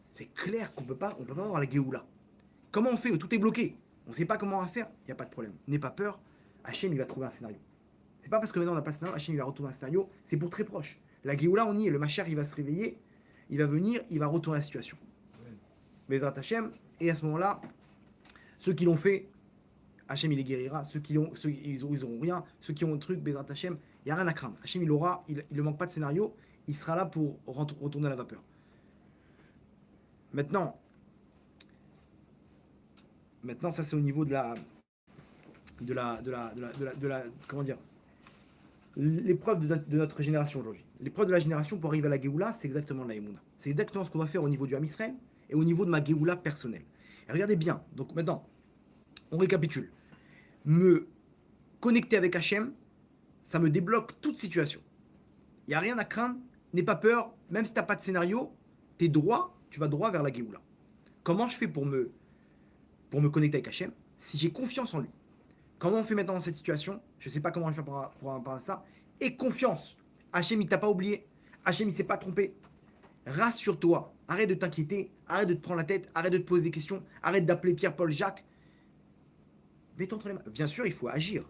c'est clair qu'on peut pas avoir la Géoula. Comment on fait? Tout est bloqué. On ne sait pas comment on va faire. Il n'y a pas de problème. N'aie pas peur. Hachem, il va trouver un scénario. C'est pas parce que maintenant on n'a pas le scénario, Hachem, il va retourner un scénario. C'est pour très proche. La Géoula, on y est. Le Machar, il va se réveiller. Il va venir. Il va retourner la situation. Bezrat Hachem. Et à ce moment-là, ceux qui l'ont fait, Hachem, il les guérira. Ils auront rien. Ceux qui ont le truc, Bezrat Hachem, il n'y a rien à craindre. Hachem, il ne manque pas de scénario. Il sera là pour retourner à la vapeur. Maintenant, ça c'est au niveau de la comment dire, l'épreuve de notre génération aujourd'hui. L'épreuve de la génération pour arriver à la Géoula, c'est exactement la Emouna. C'est exactement ce qu'on va faire au niveau du Ham Israël et au niveau de ma Géoula personnelle. Et regardez bien, donc maintenant, on récapitule. Me connecter avec Hachem, ça me débloque toute situation. Il n'y a rien à craindre, n'aie pas peur, même si tu n'as pas de scénario, t'es droit, tu vas droit vers la Géoula. Comment je fais pour me connecter avec Hachem? Si j'ai confiance en lui. Comment on fait maintenant dans cette situation? Je ne sais pas comment je vais faire pour ça. Et confiance. Hachem, il ne t'a pas oublié. Hachem, il ne s'est pas trompé. Rassure-toi. Arrête de t'inquiéter. Arrête de te prendre la tête. Arrête de te poser des questions. Arrête d'appeler Pierre, Paul, Jacques. Mets-toi entre les mains. Bien sûr, il faut agir.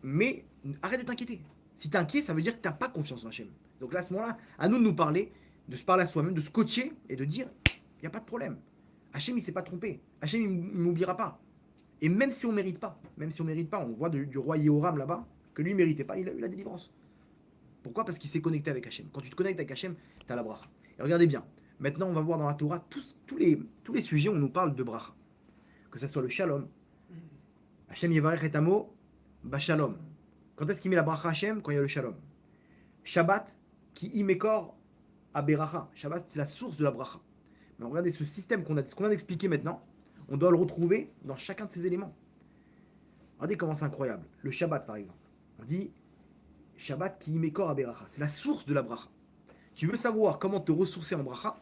Mais arrête de t'inquiéter. Si tu es inquiet, ça veut dire que tu n'as pas confiance en Hachem. Donc là, à ce moment-là, à nous de nous parler, de se parler à soi-même, de se coacher et de dire, il n'y a pas de problème. Hachem, il ne s'est pas trompé. Hachem, il ne m'oubliera pas. Et même si on ne mérite pas, on voit du roi Yehoram là-bas, que lui ne méritait pas, il a eu la délivrance. Pourquoi? Parce qu'il s'est connecté avec Hachem. Quand tu te connectes avec Hachem, tu as la bracha. Et regardez bien, maintenant on va voir dans la Torah tous les sujets où on nous parle de bracha. Que ce soit le shalom. Hachem yevarech et amo, shalom. Quand est-ce qu'il met la bracha Hachem? Quand il y a le shalom. Shabbat, qui imekor a beracha. Shabbat, c'est la source de la bracha. Mais regardez ce système qu'on vient d'expliquer maintenant, on doit le retrouver dans chacun de ces éléments. Regardez comment c'est incroyable. Le Shabbat, par exemple. On dit Shabbat qui imekor a beracha. C'est la source de la bracha. Tu veux savoir comment te ressourcer en bracha?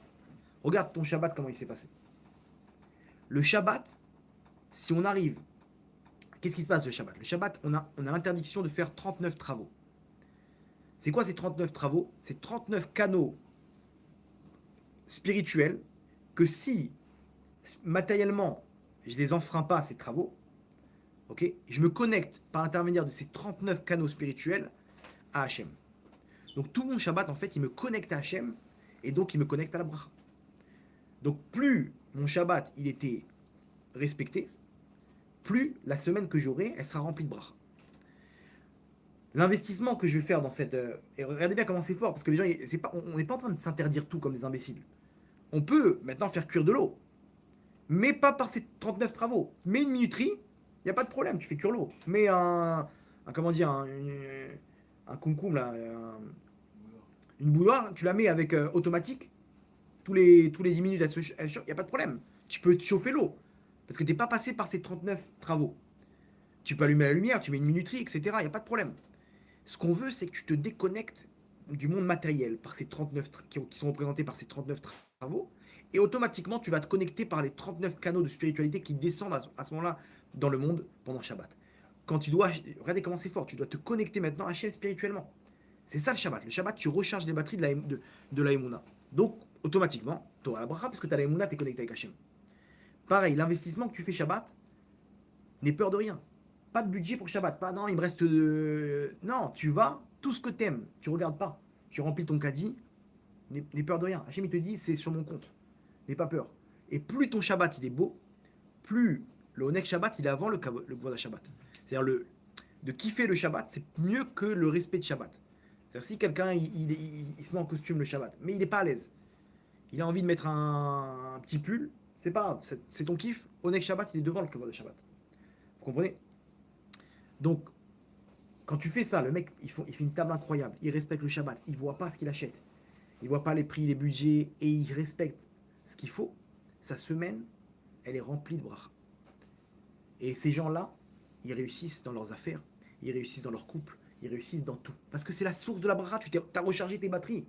Regarde ton Shabbat, comment il s'est passé. Le Shabbat, si on arrive, qu'est-ce qui se passe le Shabbat? Le Shabbat, on a l'interdiction de faire 39 travaux. C'est quoi ces 39 travaux? C'est 39 canaux spirituels que si matériellement je les enfreins pas ces travaux, ok, je me connecte par l'intermédiaire de ces 39 canaux spirituels à Hachem. Donc tout mon Shabbat, en fait, il me connecte à Hachem et donc il me connecte à la bracha. Donc plus mon Shabbat, il était respecté, plus la semaine que j'aurai, elle sera remplie de bracha. L'investissement que je vais faire dans cette... et regardez bien comment c'est fort, parce que les gens, on n'est pas en train de s'interdire tout comme des imbéciles. On peut maintenant faire cuire de l'eau, mais pas par ces 39 travaux. Mets une minuterie, il n'y a pas de problème, tu fais cuire l'eau. Mets un kumkum, là, une bouilloire, tu la mets avec automatique, tous les 10 minutes, il n'y a pas de problème. Tu peux chauffer l'eau, parce que tu n'es pas passé par ces 39 travaux. Tu peux allumer la lumière, tu mets une minuterie, etc., il n'y a pas de problème. Ce qu'on veut, c'est que tu te déconnectes du monde matériel par ces 39 qui sont représentés par ces 39 travaux, et automatiquement, tu vas te connecter par les 39 canaux de spiritualité qui descendent à ce moment-là dans le monde pendant Shabbat. Quand tu dois, regardez comment c'est fort, tu dois te connecter maintenant à Hachem spirituellement. C'est ça le Shabbat. Le Shabbat, tu recharges les batteries de la Emouna. Donc, automatiquement, tu auras la bracha parce que tu as la Emouna, tu es connecté avec Hachem. Pareil, l'investissement que tu fais Shabbat, n'aie peur de rien. Pas de budget pour Shabbat. Pas non, il me reste de. Non, tu vas, tout ce que t'aimes, tu regardes pas. Tu remplis ton caddie, n'aie peur de rien. Hachem, il te dit, c'est sur mon compte. N'aie pas peur. Et plus ton Shabbat, il est beau, plus le Onek Shabbat, il est avant le Kvoda Shabbat. C'est-à-dire, de kiffer le Shabbat, c'est mieux que le respect de Shabbat. C'est-à-dire, si quelqu'un, il se met en costume le Shabbat, mais il n'est pas à l'aise, il a envie de mettre un petit pull, c'est pas grave, c'est ton kiff. Onek Shabbat, il est devant le Kvoda Shabbat. Vous comprenez? Donc, quand tu fais ça, le mec, il fait une table incroyable. Il respecte le Shabbat. Il voit pas ce qu'il achète. Il voit pas les prix, les budgets. Et il respecte ce qu'il faut. Sa semaine, elle est remplie de bracha. Et ces gens-là, ils réussissent dans leurs affaires. Ils réussissent dans leur couple. Ils réussissent dans tout. Parce que c'est la source de la bracha. Tu as rechargé tes batteries.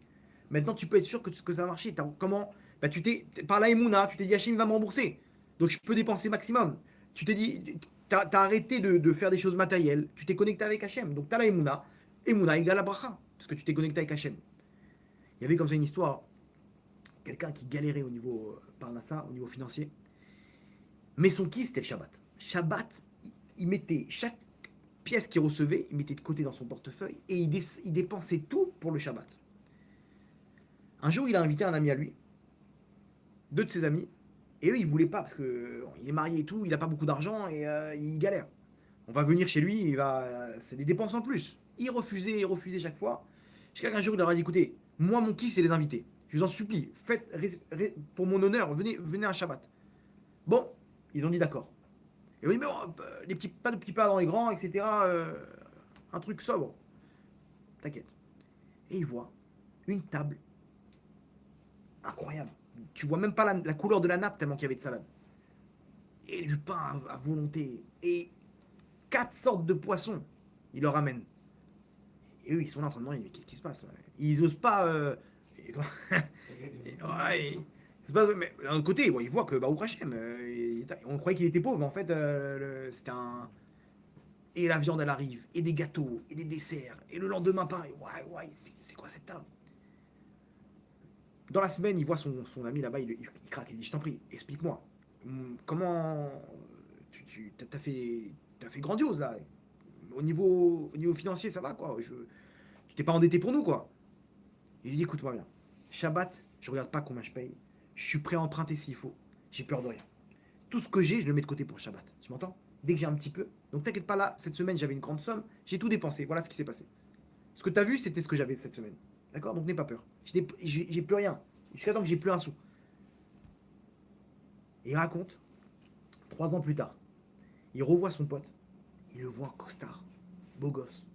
Maintenant, tu peux être sûr que ça va marcher. Comment? Bah, par la Emouna, tu t'es dit, Hachim va me rembourser. Donc, je peux dépenser maximum. Tu t'es dit, t'as arrêté de faire des choses matérielles. Tu t'es connecté avec Hachem. Donc, t'as la Emouna. Emouna égale la bracha. Parce que tu t'es connecté avec Hachem. Il y avait comme ça une histoire. Quelqu'un qui galérait au niveau Parnassa, au niveau financier. Mais son kiff, c'était le Shabbat. Shabbat, il mettait chaque pièce qu'il recevait, il mettait de côté dans son portefeuille et il dépensait tout pour le Shabbat. Un jour, il a invité un ami à lui, deux de ses amis, et eux, ils voulaient pas parce que il est marié et tout, il a pas beaucoup d'argent et il galère. On va venir chez lui, c'est des dépenses en plus. Il refusait chaque fois. Jusqu'à qu'un jour, il leur a dit, écoutez, moi, mon kiff, c'est les invités. Je vous en supplie, faites pour mon honneur, venez à Shabbat. Bon, ils ont dit d'accord. Et on dit, mais bon, pas de petits plats dans les grands, etc. Un truc sobre. T'inquiète. Et il voit une table incroyable. Tu vois même pas la couleur de la nappe tellement qu'il y avait de salade. Et du pain à volonté. Et 4 sortes de poissons. Il leur ramène. Et eux, ils sont là en train de demander, mais qu'est-ce qui se passe là? Ils osent pas. Ouais, mais d'un autre côté, bon, ils voient que Baruch Hashem, on croyait qu'il était pauvre, mais en fait, c'était un. Et la viande, elle arrive, et des gâteaux, et des desserts, et le lendemain, pareil. Ouais, c'est quoi cette table? Dans la semaine, il voit son ami là-bas, il craque, il dit, je t'en prie, explique-moi, comment t'as fait grandiose là, au niveau financier, ça va quoi, tu t'es pas endetté pour nous quoi. Il lui dit, écoute-moi bien, Shabbat, je regarde pas combien je paye, je suis prêt à emprunter s'il faut, j'ai peur de rien. Tout ce que j'ai, je le mets de côté pour le Shabbat, tu m'entends? Dès que j'ai un petit peu, donc t'inquiète pas là, cette semaine j'avais une grande somme, j'ai tout dépensé, voilà ce qui s'est passé. Ce que t'as vu, c'était ce que j'avais cette semaine. D'accord? Donc n'aie pas peur. J'ai plus rien. Jusqu'à temps que j'ai plus un sou. Et il raconte, 3 ans plus tard, il revoit son pote, il le voit en costard, beau gosse.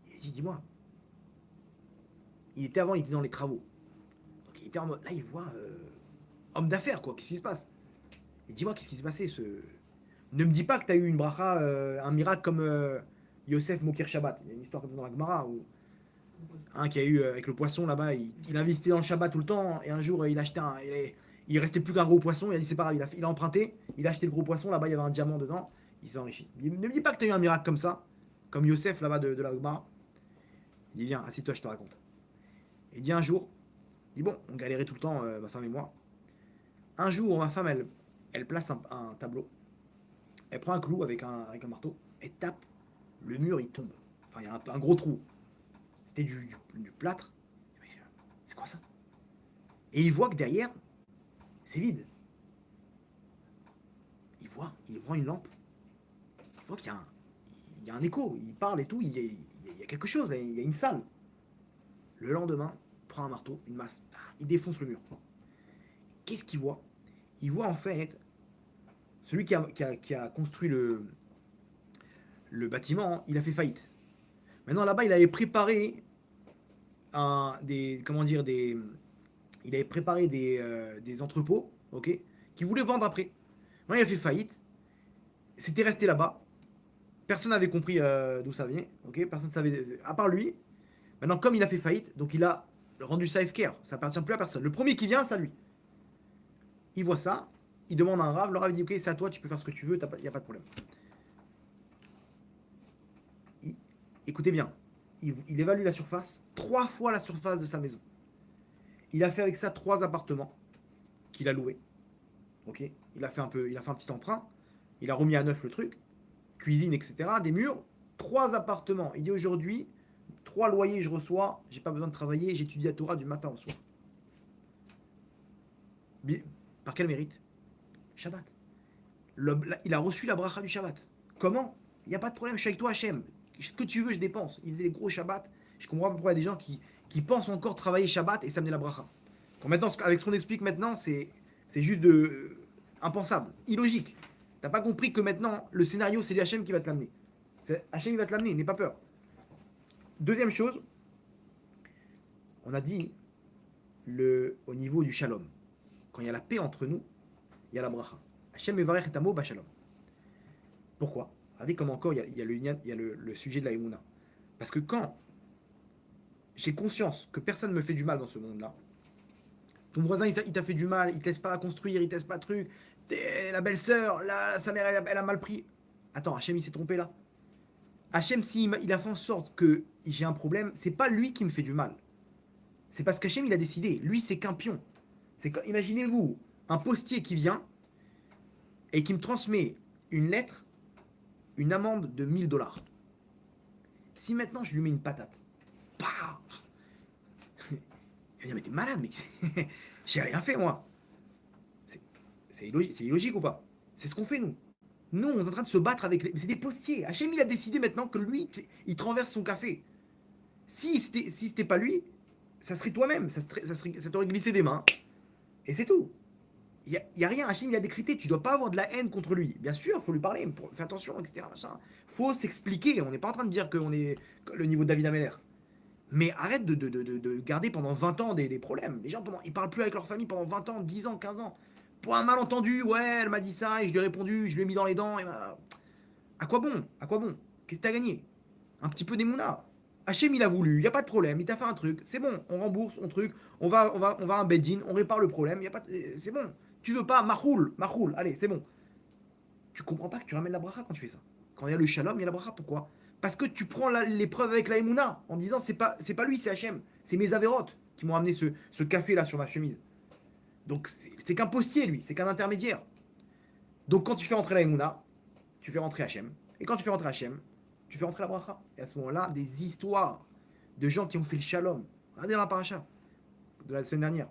Il lui dit, dis-moi, il était dans les travaux. Donc il était en mode, là il voit homme d'affaires quoi, qu'est-ce qui se passe? Et dis-moi, qu'est-ce qui s'est passé Ne me dis pas que tu as eu une bracha, un miracle comme Yosef Mokir Shabbat. Il y a une histoire comme ça dans la Gemara où un qui a eu avec le poisson là-bas, il investissait dans le Shabbat tout le temps et un jour il achetait il restait plus qu'un gros poisson, il a dit c'est pas grave, il a emprunté, il a acheté le gros poisson, là-bas il y avait un diamant dedans, il s'est enrichi. Ne me dis pas que tu as eu un miracle comme ça, comme Yosef là-bas de la Gemara. Il dit viens, assieds-toi, je te raconte. Il dit un jour, il dit bon, on galérait tout le temps, ma femme et moi. Un jour, ma femme, elle place un tableau, elle prend un clou avec un marteau, elle tape, le mur il tombe. Enfin, il y a un gros trou. C'était du plâtre. C'est quoi ça? Et il voit que derrière, c'est vide. Il prend une lampe. Il voit qu'il y a un écho. Il parle et tout. Il y a quelque chose. Il y a une salle. Le lendemain, il prend un marteau, une masse. Il défonce le mur. Qu'est-ce qu'il voit? Il voit en fait celui qui a construit le bâtiment. Il a fait faillite. Maintenant là-bas, il avait préparé il avait préparé des entrepôts, ok, qu'il voulait vendre après. Maintenant, il a fait faillite. C'était resté là-bas. Personne n'avait compris d'où ça venait, ok. Personne ne savait, à part lui. Maintenant, comme il a fait faillite, donc il a rendu ça FKR. Ça appartient plus à personne. Le premier qui vient, c'est à lui. Il voit ça. Il demande à un rave. Le rave dit ok, c'est à toi. Tu peux faire ce que tu veux. Il n'y a pas de problème. Écoutez bien, il évalue la surface 3 fois la surface de sa maison. Il a fait avec ça 3 appartements qu'il a loués. Ok, il a fait un petit emprunt. Il a remis à neuf le truc, cuisine, etc. Des murs, 3 appartements. Il dit aujourd'hui, 3 loyers je reçois, j'ai pas besoin de travailler, j'étudie la Torah du matin au soir. Par quel mérite? Shabbat. Il a reçu la bracha du Shabbat. Comment? Il n'y a pas de problème, je suis avec toi Hachem. Ce que tu veux, je dépense. Il faisait des gros Shabbats. Je comprends pas pourquoi il y a des gens qui pensent encore travailler Shabbat et s'amener la bracha. Maintenant, avec ce qu'on explique maintenant, c'est juste impensable, illogique. T'as pas compris que maintenant, le scénario, c'est Hachem qui va te l'amener. Hachem, il va te l'amener, n'aie pas peur. Deuxième chose, on a dit au niveau du shalom. Quand il y a la paix entre nous, il y a la bracha. Hachem mevarech et amo b'shalom. Pourquoi? Regardez comme encore il y a le sujet de la Emouna. Parce que quand j'ai conscience que personne ne me fait du mal dans ce monde-là, ton voisin il t'a fait du mal, il te laisse pas construire, il te laisse pas de truc, la belle-sœur, sa mère elle a mal pris. Attends, Hachem il s'est trompé là. Hachem, il a fait en sorte que j'ai un problème, c'est pas lui qui me fait du mal. C'est parce qu'Hachem il a décidé. Lui c'est qu'un pion. Imaginez-vous un postier qui vient et qui me transmet une lettre, une amende de 1000 $. Si maintenant je lui mets une patate, paf, il va dire mais t'es malade mec, j'ai rien fait moi. C'est illogique ou pas? C'est ce qu'on fait nous. Nous on est en train de se battre avec c'est des postiers. Hachem il a décidé maintenant que lui il te renverse son café. Si c'était pas lui, ça serait toi-même, ça t'aurait glissé des mains. Et c'est tout. Il n'y a rien, Hachem il a décrété, tu dois pas avoir de la haine contre lui. Bien sûr, il faut lui parler, fais attention, etc. Faut s'expliquer, on n'est pas en train de dire qu'on est le niveau de David Ameller. Mais arrête de garder pendant 20 ans des problèmes. Les gens, ils parlent plus avec leur famille pendant 20 ans, 10 ans, 15 ans. Pour un malentendu, ouais, elle m'a dit ça, et je lui ai répondu, je lui ai mis dans les dents, à quoi bon? À quoi bon? Qu'est-ce que t'as gagné? Un petit peu d'émouna. Hachem il a voulu, il n'y a pas de problème, il t'a fait un truc, c'est bon, on rembourse, on va à un bedin, on répare le problème, c'est bon. Tu veux pas, machoul, allez, c'est bon. Tu comprends pas que tu ramènes la bracha quand tu fais ça. Quand il y a le shalom, il y a la bracha, pourquoi? Parce que tu prends l'épreuve avec la Emouna, en disant c'est pas lui, c'est Hachem, c'est mes avérotes qui m'ont amené ce café là sur ma chemise. Donc c'est qu'un postier lui, c'est qu'un intermédiaire. Donc quand tu fais rentrer la Emouna, tu fais rentrer Hachem. Et quand tu fais rentrer Hachem, tu fais rentrer la bracha. Et à ce moment-là, des histoires de gens qui ont fait le shalom. Regardez dans la paracha de la semaine dernière.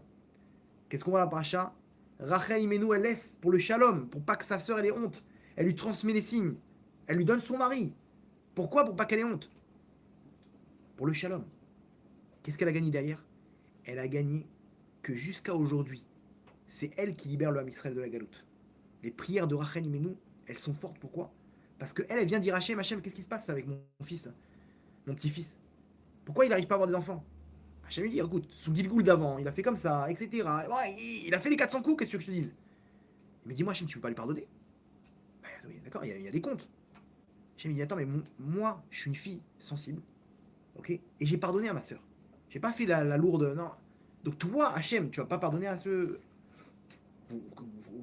Qu'est-ce qu'on voit dans la paracha? Rachel Imenu, elle laisse pour le shalom, pour pas que sa sœur elle ait honte. Elle lui transmet les signes. Elle lui donne son mari. Pourquoi? Pour pas qu'elle ait honte. Pour le shalom. Qu'est-ce qu'elle a gagné derrière? Elle a gagné que jusqu'à aujourd'hui, c'est elle qui libère le Ham Israël de la galoute. Les prières de Rachel Imenu, elles sont fortes. Pourquoi? Parce qu'elle vient dire Hachem, qu'est-ce qui se passe avec mon fils, mon petit-fils? Pourquoi il n'arrive pas à avoir des enfants? Hachem lui dit, écoute, sous Gilgoul d'avant, il a fait comme ça, etc. Ouais, il a fait les 400 coups, qu'est-ce que je te dise? Mais dis-moi, Hachem, tu peux pas lui pardonner? Bah, oui, d'accord, il y a des comptes. Hachem dit, attends, mais moi, je suis une fille sensible, ok? Et j'ai pardonné à ma soeur. J'ai pas fait la lourde, non. Donc toi, Hachem, tu vas pas pardonner à ce... Vous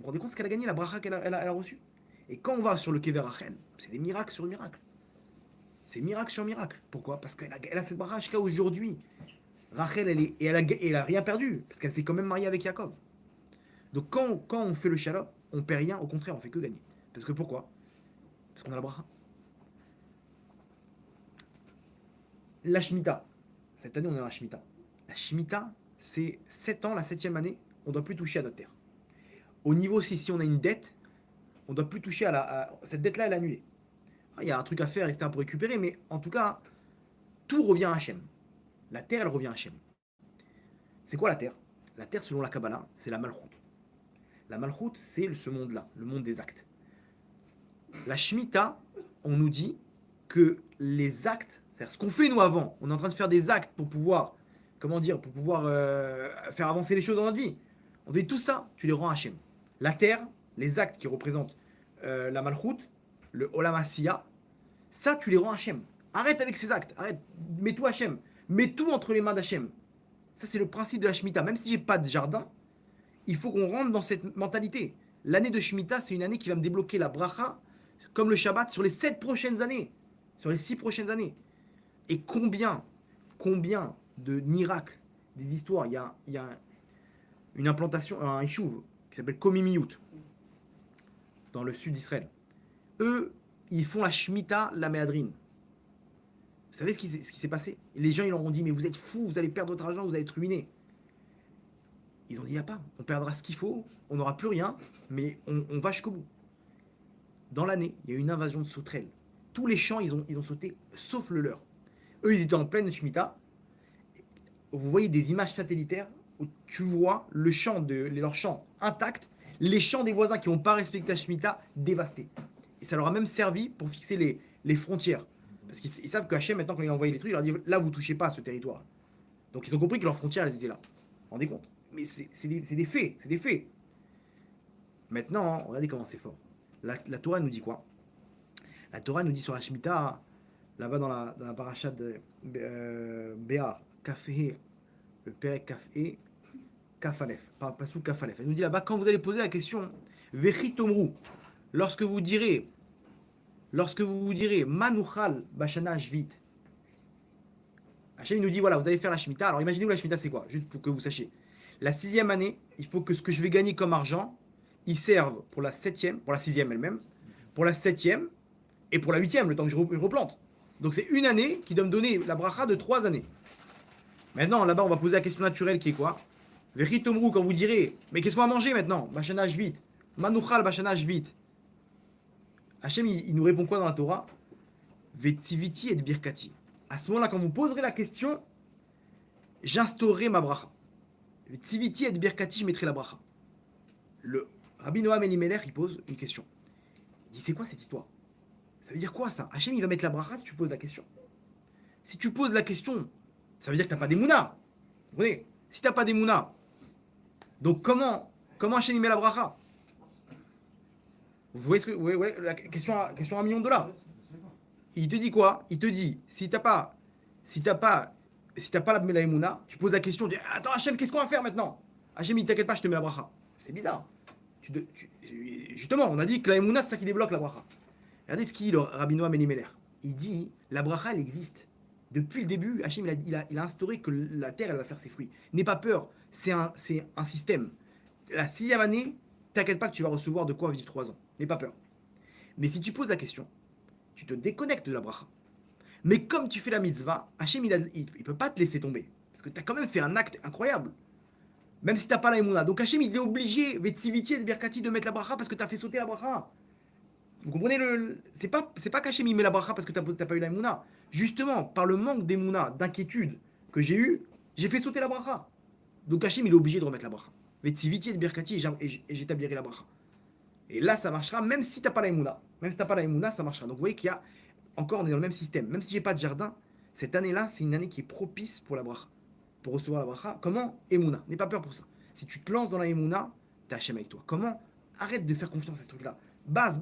rendez compte ce qu'elle a gagné, la bracha qu'elle a reçue? Et quand on va sur le Kever Rachel, c'est des miracles sur miracles. C'est miracle sur miracle. Pourquoi? Parce qu'elle a cette bracha jusqu'à aujourd'hui. Rachel, elle a rien perdu, parce qu'elle s'est quand même mariée avec Yaakov. Donc quand on fait le shalom, on perd rien, au contraire, on fait que gagner. Parce que pourquoi? Parce qu'on a la bracha. La Shemitah. Cette année, on est dans la Shemitah. La Shemitah, c'est 7 ans, la 7e année, on ne doit plus toucher à notre terre. Au niveau, si on a une dette, on ne doit plus toucher cette dette-là, elle est annulée. Il y a un truc à faire, etc. pour récupérer, mais en tout cas, tout revient à Hachem. La terre, elle revient à Hachem. C'est quoi la terre? La terre, selon la Kabbalah, c'est la Malchut. La Malchut, c'est ce monde-là, le monde des actes. La Shemitah, on nous dit que les actes, c'est-à-dire ce qu'on fait nous avant, on est en train de faire des actes pour pouvoir, faire avancer les choses dans notre vie. On dit tout ça, tu les rends à Hachem. La terre, les actes qui représentent la Malchut, le Olam Asiya, ça tu les rends à Hachem. Arrête avec ces actes, arrête, mets tout Hachem, mets tout entre les mains d'Hachem. Ça c'est le principe de la Shemitah. Même si j'ai pas de jardin, il faut qu'on rentre dans cette mentalité. L'année de Shemitah, c'est une année qui va me débloquer la bracha, comme le Shabbat, sur les 7 prochaines années, sur les 6 prochaines années. Et combien de miracles, des histoires. Il y a une implantation, un Ishuv qui s'appelle Komimiyut, dans le sud d'Israël. Eux, ils font la Shemitah, la Méadrine. Vous savez ce qui s'est passé? Les gens, ils leur ont dit, mais vous êtes fous, vous allez perdre votre argent, vous allez être ruinés. Ils ont dit, il n'y a pas, on perdra ce qu'il faut, on n'aura plus rien, mais on va jusqu'au bout. Dans l'année, il y a eu une invasion de sauterelles. Tous les champs, ils ont sauté, sauf le leur. Eux, ils étaient en pleine Shemitah. Vous voyez des images satellitaires où tu vois leur champ intact, les champs des voisins qui n'ont pas respecté la Shemitah dévastés. Et ça leur a même servi pour fixer les frontières. Parce qu'ils savent que Hachem, maintenant, quand il a envoyé les trucs, il leur dit, là, vous touchez pas à ce territoire. Donc ils ont compris que leurs frontières, elles étaient là. Vous vous rendez compte? Mais c'est des faits, c'est des faits. Maintenant, hein, regardez comment c'est fort. La Torah nous dit quoi? La Torah nous dit sur la Shemitah, là-bas dans la paracha de Béar, Kafé, le Perek Kafé, Kafalef, pas sous Kafalef. Elle nous dit là-bas, quand vous allez poser la question, Vechi Tomru, lorsque vous direz, Manuchal Bashana Shvit, Hachem nous dit, voilà, vous allez faire la Shemitah. Alors imaginez-vous la Shemitah, c'est quoi? Juste pour que vous sachiez. La 6e année, il faut que ce que je vais gagner comme argent, il serve pour la 7e, pour la 6e elle-même, pour la 7e et pour la 8e, le temps que je replante. Donc c'est une année qui doit me donner la bracha de 3 années. Maintenant, là-bas, on va poser la question naturelle qui est quoi? Vechitomru, quand vous direz, mais qu'est-ce qu'on va manger maintenant? Bashana Shvit. Manuchal Bashana Shvit. Hachem, il nous répond quoi dans la Torah? Vetziviti et birkati. À ce moment-là, quand vous poserez la question, j'instaurerai ma bracha. Vetziviti et birkati, je mettrai la bracha. Le Rabbi Noam Elimelech, il pose une question. Il dit, c'est quoi cette histoire? Ça veut dire quoi ça? Hachem, il va mettre la bracha si tu poses la question. Si tu poses la question, ça veut dire que tu n'as pas d'émouna. Vous comprenez? Si tu n'as pas d'émouna, donc comment Hachem il met la bracha? Vous voyez, la question à $1 million. Il te dit quoi? Il te dit, si t'as pas la émouna, tu poses la question, tu dis, attends Hachem, qu'est-ce qu'on va faire maintenant? Hachem, il t'inquiète pas, je te mets la bracha. C'est bizarre. Justement, on a dit que la émouna, c'est ça qui débloque la bracha. Regardez ce qu'il dit le Rabbi Noam Elimelech. Il dit, la bracha, elle existe. Depuis le début, Hachem, il a instauré que la terre, elle va faire ses fruits. N'aie pas peur, c'est un système. La 6e année, t'inquiète pas que tu vas recevoir de quoi vivre 3 ans. N'aie pas peur. Mais si tu poses la question, tu te déconnectes de la bracha. Mais comme tu fais la mitzvah, Hachem, il peut pas te laisser tomber. Parce que tu as quand même fait un acte incroyable. Même si tu n'as pas la émouna. Donc Hachem, il est obligé, Vetsiviti et Birkati, de mettre la bracha parce que tu as fait sauter la bracha. Vous comprenez c'est pas qu'Hachem, il met la bracha parce que tu n'as pas eu la émouna. Justement, par le manque d'émouna, d'inquiétude que j'ai eu, j'ai fait sauter la bracha. Donc Hachem, il est obligé de remettre la bracha. Vetsiviti et Birkati, et j'établirai la bracha. Et là, ça marchera, même si tu n'as pas la émouna. Même si tu n'as pas la émouna, ça marchera. Donc vous voyez qu'il y a, encore, on est dans le même système. Même si j'ai pas de jardin, cette année-là, c'est une année qui est propice pour la bracha. Pour recevoir la bracha. Comment? Émouna. N'aie pas peur pour ça. Si tu te lances dans la émouna, t'as Hachem avec toi. Comment? Arrête de faire confiance à ces trucs-là. Base,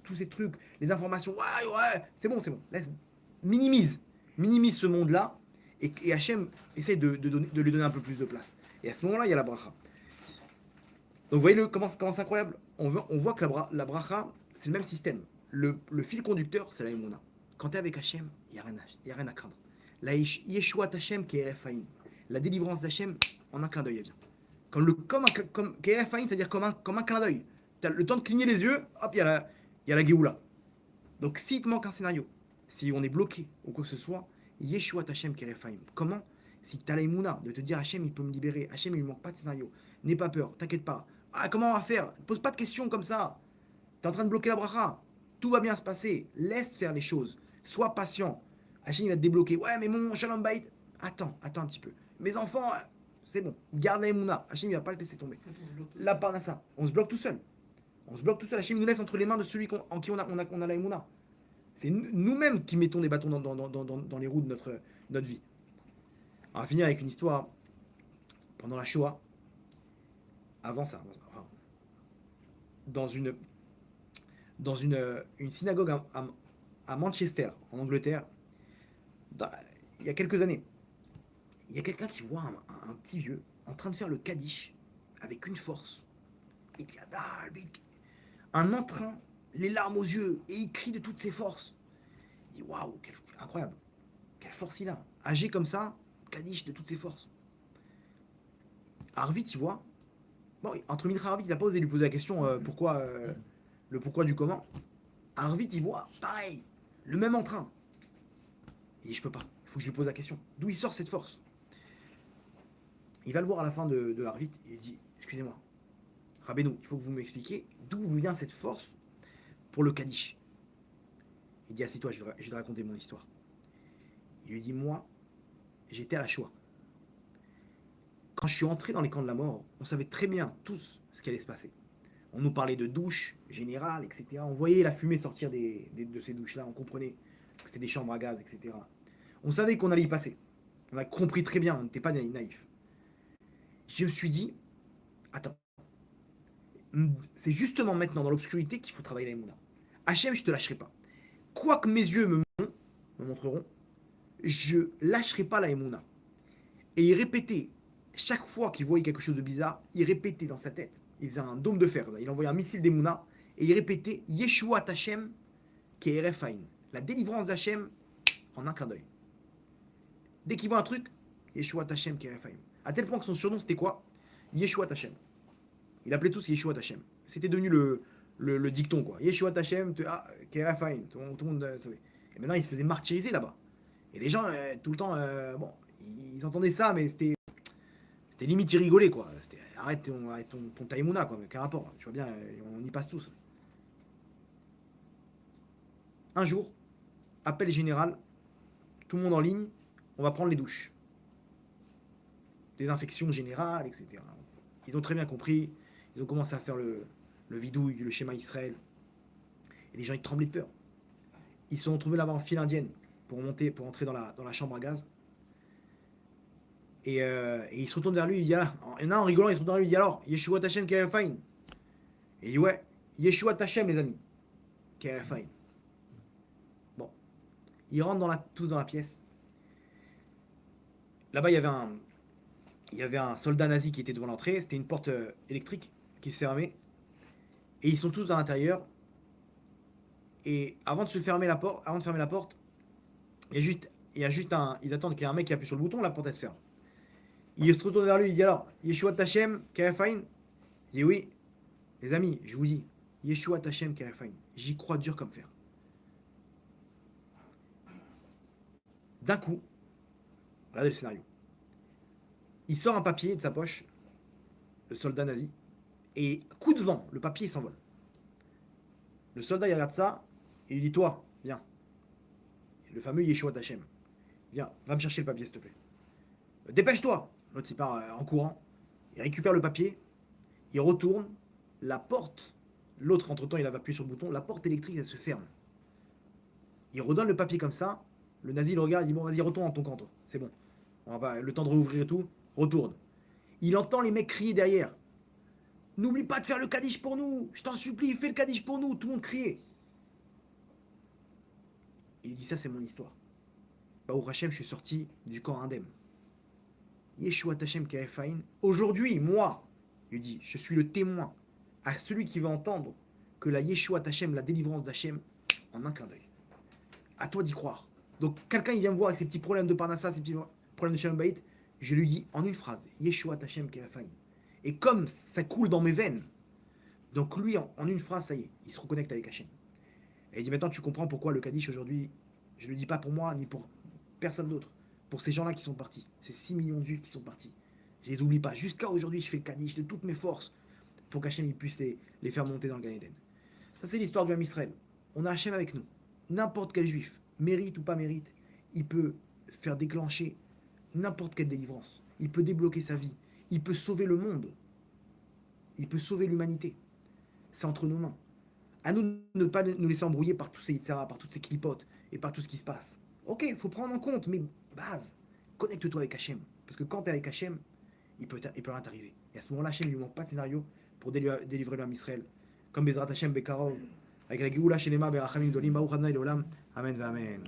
tous ces trucs, les informations. Ouais, c'est bon. Minimise ce monde-là. Et Hachem essaie de lui donner un peu plus de place. Et à ce moment-là, il y a la bracha. Donc vous voyez comment c'est incroyable. On voit que la bracha, c'est le même système. Le fil conducteur, c'est la émouna. Quand tu es avec Hachem, il n'y a rien à craindre. La Yeshua Hachem qui est RFAIN. La délivrance d'Hachem, en un clin d'œil, elle vient. Comme c'est-à-dire comme un clin d'œil. Tu as le temps de cligner les yeux, hop, il y a la Géoula. Donc s'il te manque un scénario, si on est bloqué ou quoi que ce soit, Yeshua Hachem qui est RFAIN. Comment? Si tu as la émouna de te dire Hachem, il peut me libérer, Hachem, il ne manque pas de scénario. N'aie pas peur, t'inquiète pas. Comment on va faire? Pose pas de questions comme ça. Tu es en train de bloquer la bracha. Tout va bien se passer. Laisse faire les choses. Sois patient. Hachem il va te débloquer. Ouais, mais mon shalom bait. Attends un petit peu. Mes enfants, c'est bon. Garde la émouna. Hachem il va pas le laisser tomber. La parnassa. On se bloque tout seul. Hachem nous laisse entre les mains de celui en qui on a la émouna. C'est nous-mêmes qui mettons des bâtons dans les roues de notre vie. On va finir avec une histoire. Pendant la Shoah, avant ça, dans une synagogue à Manchester, en Angleterre, il y a quelques années, il y a quelqu'un qui voit un petit vieux en train de faire le Kaddish avec une force. Un entrain, les larmes aux yeux, et il crie de toutes ses forces. Il dit waouh, incroyable. Quelle force il a. Âgé comme ça, Kaddish de toutes ses forces. Arvit, il voit. Bon, entre Mincha et Arvit, il n'a pas osé lui poser la question le pourquoi du comment. Arvit, il voit, pareil, le même entrain. Et je peux pas, il faut que je lui pose la question. D'où il sort cette force? Il va le voir à la fin de Arvit et il dit, excusez-moi, Rabbeinu, il faut que vous m'expliquiez d'où vient cette force pour le Kaddish. Il dit, assieds-toi, je vais te raconter mon histoire. Il lui dit, moi, j'étais à la Shoah. Quand je suis entré dans les camps de la mort, on savait très bien tous ce qui allait se passer. On nous parlait de douches générales, etc. On voyait la fumée sortir de ces douches-là, on comprenait que c'était des chambres à gaz, etc. On savait qu'on allait y passer. On a compris très bien, on n'était pas naïfs. Je me suis dit, attends, c'est justement maintenant dans l'obscurité qu'il faut travailler la Emouna. Hachem, je te lâcherai pas. Quoi que mes yeux me montreront, je lâcherai pas la Emouna. Et il répétait, chaque fois qu'il voyait quelque chose de bizarre, il répétait dans sa tête. Il faisait un dôme de fer, il envoyait un missile d'Emouna, et il répétait Yeshua Hashem Ke'erefain. La délivrance d'Hachem en un clin d'œil. Dès qu'il voit un truc, Yeshua Hashem Ke'erefain. À tel point que son surnom c'était quoi? Yeshua Hashem. Il appelait tous Yeshua Hashem. C'était devenu le dicton quoi. Yeshua Hashem Ke'erefain. Tout le monde savait. Et maintenant il se faisait martyriser là-bas. Et les gens, tout le temps, bon, ils entendaient ça, mais c'était limite, ils rigolaient, quoi. C'était, arrête ton taïmouna, quoi. Mais quel rapport? Tu vois bien, on y passe tous. Un jour, appel général, tout le monde en ligne, on va prendre les douches. Désinfection générale, etc. Ils ont très bien compris. Ils ont commencé à faire le vidouille, le schéma Israël. Et les gens, ils tremblaient de peur. Ils se sont retrouvés là-bas en file indienne pour entrer dans la chambre à gaz. Et il se retourne vers lui, il dit, ah, il y en a en rigolant, il se retourne vers lui, il dit, alors, Yeshua Hashem Ke'erefain. Et il dit, ouais, Yeshua Hashem, les amis. Ke'erefain. Bon. Ils rentrent tous dans la pièce. Là-bas, il y avait un soldat nazi qui était devant l'entrée, c'était une porte électrique qui se fermait. Et ils sont tous dans l'intérieur. Et avant de fermer la porte, il y a juste ils attendent qu'il y ait un mec qui appuie sur le bouton, la porte elle se ferme. Il se retourne vers lui, il dit alors, Yeshua Hashem Ke'erefain. Il dit oui, les amis, je vous dis, Yeshua Hashem Ke'erefain. J'y crois dur comme fer. D'un coup, regardez le scénario. Il sort un papier de sa poche, le soldat nazi, et coup de vent, le papier s'envole. Le soldat il regarde ça, et il dit toi, viens. Le fameux Yeshua Hashem. Viens, va me chercher le papier s'il te plaît. Dépêche-toi. L'autre il part en courant, il récupère le papier, il retourne, la porte, l'autre entre temps il avait appuyé sur le bouton, la porte électrique elle se ferme. Il redonne le papier comme ça, le nazi le regarde, il dit bon vas-y retourne dans ton camp toi, c'est bon. On va pas, le temps de rouvrir et tout, retourne. Il entend les mecs crier derrière. N'oublie pas de faire le Kaddish pour nous, je t'en supplie, fais le Kaddish pour nous, tout le monde criait. Et il dit ça c'est mon histoire. Baruch Hashem, je suis sorti du camp indemne. Yeshua Hashem Ke'erefain. Aujourd'hui, moi, lui dit, je suis le témoin à celui qui va entendre que la Yeshua Hashem, la délivrance d'Hachem, en un clin d'œil. À toi d'y croire. Donc, quelqu'un, il vient me voir avec ses petits problèmes de Parnassa, ses petits problèmes de Shalom Bayit, je lui dis en une phrase, Yeshua Hashem Ke'erefain. Et comme ça coule dans mes veines, donc lui, en une phrase, ça y est, il se reconnecte avec Hachem. Et il dit, maintenant, tu comprends pourquoi le Kaddish aujourd'hui, je ne le dis pas pour moi, ni pour personne d'autre. Pour ces gens-là qui sont partis, ces 6 millions de juifs qui sont partis. Je les oublie pas. Jusqu'à aujourd'hui, je fais le Kaddish de toutes mes forces pour qu'Hachem puisse les faire monter dans le Gan Eden. Ça, c'est l'histoire du Ham Israël. On a Hachem avec nous. N'importe quel juif, mérite ou pas mérite, il peut faire déclencher n'importe quelle délivrance. Il peut débloquer sa vie. Il peut sauver le monde. Il peut sauver l'humanité. C'est entre nos mains. À nous de ne pas nous laisser embrouiller par tous ces etc., par toutes ces clipotes et par tout ce qui se passe. Ok, il faut prendre en compte, mais base, connecte-toi avec Hachem. Parce que quand tu es avec Hachem, il peut rien t'arriver. Et à ce moment-là, Hachem, il ne lui manque pas de scénario pour délivrer l'homme Israël. Comme Bezrat Hachem Bekarov, avec la Géoula Shelema Berachamim Dolim, Baruch Adonai Leolam. Amen, Amen.